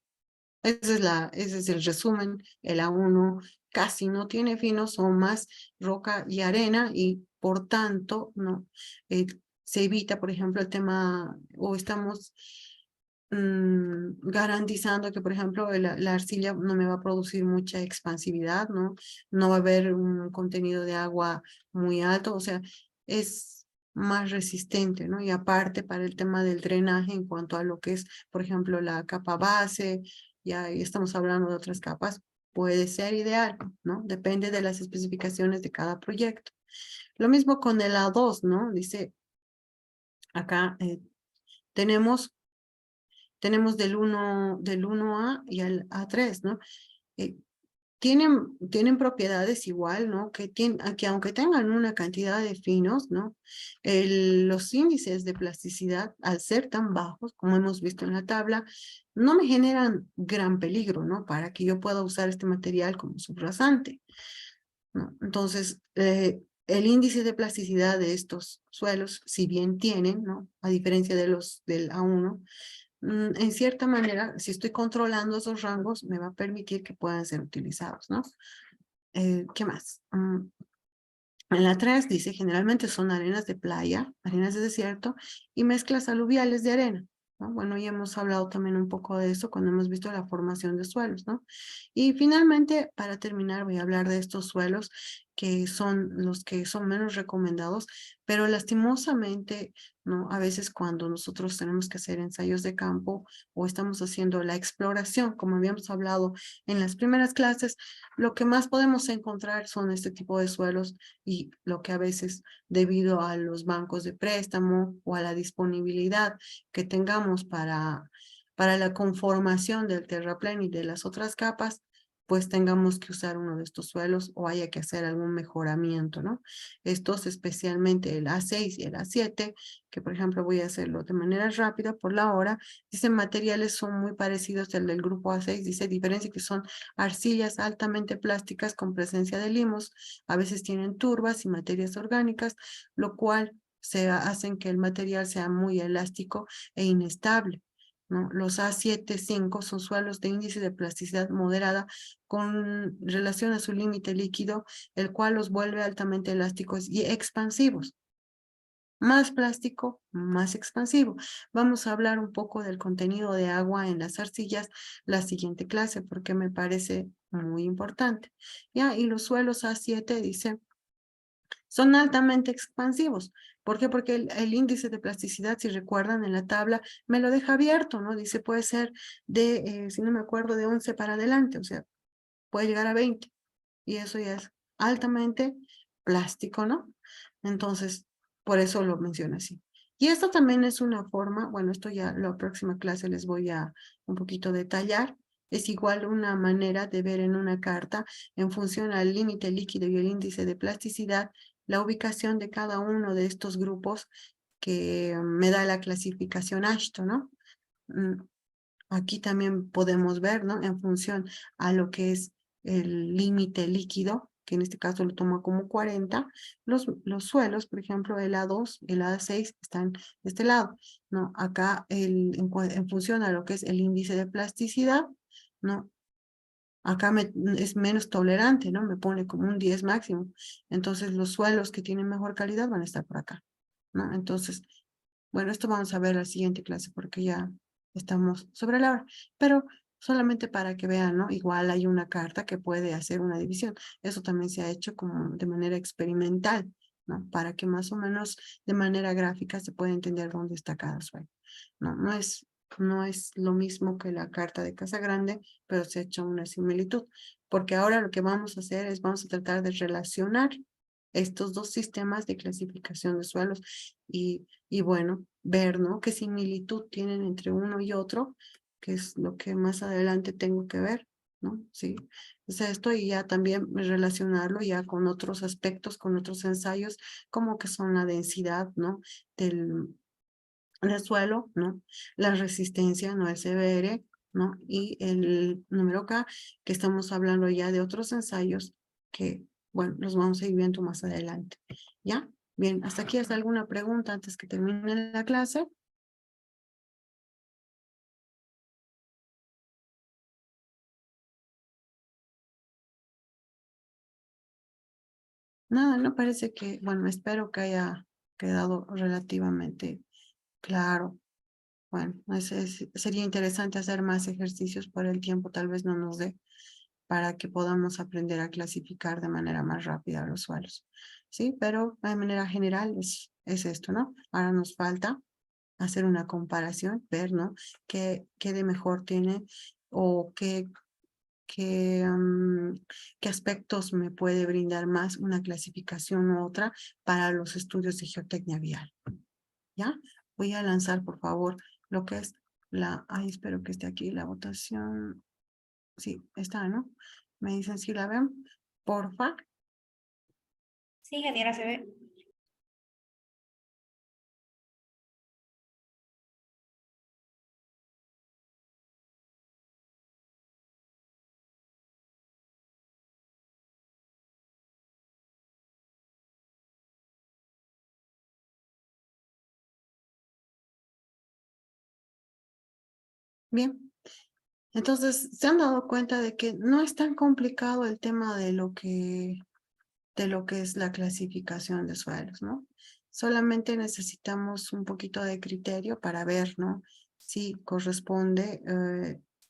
Ese es el resumen. El A1 casi no tiene finos, son más roca y arena y por tanto, ¿no? Se evita, por ejemplo, el tema, o estamos garantizando que, por ejemplo, la arcilla no me va a producir mucha expansividad, ¿no? No va a haber un contenido de agua muy alto, o sea, es más resistente, ¿no? Y aparte para el tema del drenaje en cuanto a lo que es, por ejemplo, la capa base, ya estamos hablando de otras capas, puede ser ideal, ¿no? Depende de las especificaciones de cada proyecto. Lo mismo con el A2, ¿no? Dice, acá tenemos del 1A y al A3, ¿no? Tienen propiedades igual, ¿no? Que aunque tengan una cantidad de finos, ¿no? Los índices de plasticidad, al ser tan bajos, como hemos visto en la tabla, no me generan gran peligro, ¿no? Para que yo pueda usar este material como subrasante, ¿no? Entonces, el índice de plasticidad de estos suelos, si bien tienen, ¿no? A diferencia de los del A1, en cierta manera, si estoy controlando esos rangos, me va a permitir que puedan ser utilizados, ¿no? ¿Qué más? En la 3 dice, generalmente son arenas de playa, arenas de desierto y mezclas aluviales de arena, ¿no? Bueno, ya hemos hablado también un poco de eso cuando hemos visto la formación de suelos, ¿no? Y finalmente, para terminar, voy a hablar de estos suelos que son los que son menos recomendados, pero lastimosamente, ¿no? A veces cuando nosotros tenemos que hacer ensayos de campo o estamos haciendo la exploración, como habíamos hablado en las primeras clases, lo que más podemos encontrar son este tipo de suelos y lo que a veces debido a los bancos de préstamo o a la disponibilidad que tengamos para la conformación del terraplén y de las otras capas, pues tengamos que usar uno de estos suelos o haya que hacer algún mejoramiento, ¿no? Estos especialmente el A6 y el A7, que por ejemplo voy a hacerlo de manera rápida por la hora, dicen materiales son muy parecidos al del grupo A6, dice diferencia que son arcillas altamente plásticas con presencia de limos, a veces tienen turbas y materias orgánicas, lo cual se hacen que el material sea muy elástico e inestable, ¿no? Los A7-5 son suelos de índice de plasticidad moderada con relación a su límite líquido, el cual los vuelve altamente elásticos y expansivos. Más plástico, más expansivo. Vamos a hablar un poco del contenido de agua en las arcillas la siguiente clase porque me parece muy importante. ¿Ya? Y los suelos A7 dice son altamente expansivos. ¿Por qué? Porque el índice de plasticidad, si recuerdan en la tabla, me lo deja abierto, ¿no? Dice puede ser de, si no me acuerdo, de 11 para adelante, o sea, puede llegar a 20. Y eso ya es altamente plástico, ¿no? Entonces, por eso lo menciono así. Y esto también es una forma, bueno, esto ya la próxima clase les voy a un poquito detallar, es igual una manera de ver en una carta, en función al límite líquido y el índice de plasticidad, la ubicación de cada uno de estos grupos que me da la clasificación Ashton, ¿no? Aquí también podemos ver, ¿no? En función a lo que es el límite líquido, que en este caso lo toma como 40, los suelos, por ejemplo, el A2 y el A6 están de este lado, ¿no? Acá en función a lo que es el índice de plasticidad, ¿no? Acá es menos tolerante, ¿no? Me pone como un 10 máximo. Entonces los suelos que tienen mejor calidad van a estar por acá, ¿no? Entonces, bueno, esto vamos a ver en la siguiente clase porque ya estamos sobre la hora, pero solamente para que vean, ¿no? Igual hay una carta que puede hacer una división. Eso también se ha hecho como de manera experimental, ¿no? Para que más o menos de manera gráfica se pueda entender dónde está cada suelo. No es lo mismo que la carta de Casa Grande, pero se ha hecho una similitud, porque ahora lo que vamos a hacer es vamos a tratar de relacionar estos dos sistemas de clasificación de suelos y bueno, ver, ¿no? Qué similitud tienen entre uno y otro, que es lo que más adelante tengo que ver, ¿no? Sí, o sea, esto y ya también relacionarlo ya con otros aspectos, con otros ensayos, como que son la densidad, ¿no? Del suelo, ¿no? La resistencia, no el CBR, ¿no? Y el número K, que estamos hablando ya de otros ensayos que, bueno, los vamos a ir viendo más adelante, ¿ya? Bien, hasta aquí. ¿Hasta alguna pregunta antes que termine la clase? Nada, no parece que, bueno, espero que haya quedado relativamente claro. Bueno, sería interesante hacer más ejercicios por el tiempo, tal vez no nos dé para que podamos aprender a clasificar de manera más rápida los suelos. Sí, pero de manera general es esto, ¿no? Ahora nos falta hacer una comparación, ver, ¿no? ¿Qué de mejor tiene o qué aspectos me puede brindar más una clasificación u otra para los estudios de geotecnia vial? ¿Ya? Voy a lanzar, por favor, lo que es ay, espero que esté aquí la votación. Sí, está, ¿no? Me dicen si la ven, porfa. Sí, ingeniera, se ve. Bien. Entonces, se han dado cuenta de que no es tan complicado el tema de lo que es la clasificación de suelos, ¿no? Solamente necesitamos un poquito de criterio para ver, ¿no? Si corresponde,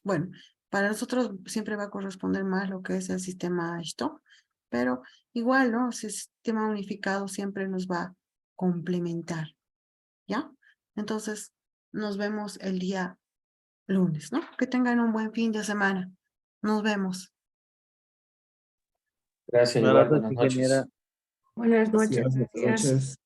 bueno, para nosotros siempre va a corresponder más lo que es el sistema ASHTO, pero igual, ¿no? Si el sistema unificado siempre nos va a complementar, ¿ya? Entonces, nos vemos el día lunes, ¿no? Que tengan un buen fin de semana. Nos vemos. Gracias, Buenas igual, noches, buenas ingeniera. noches. Buenas noches. Buenas Gracias. noches.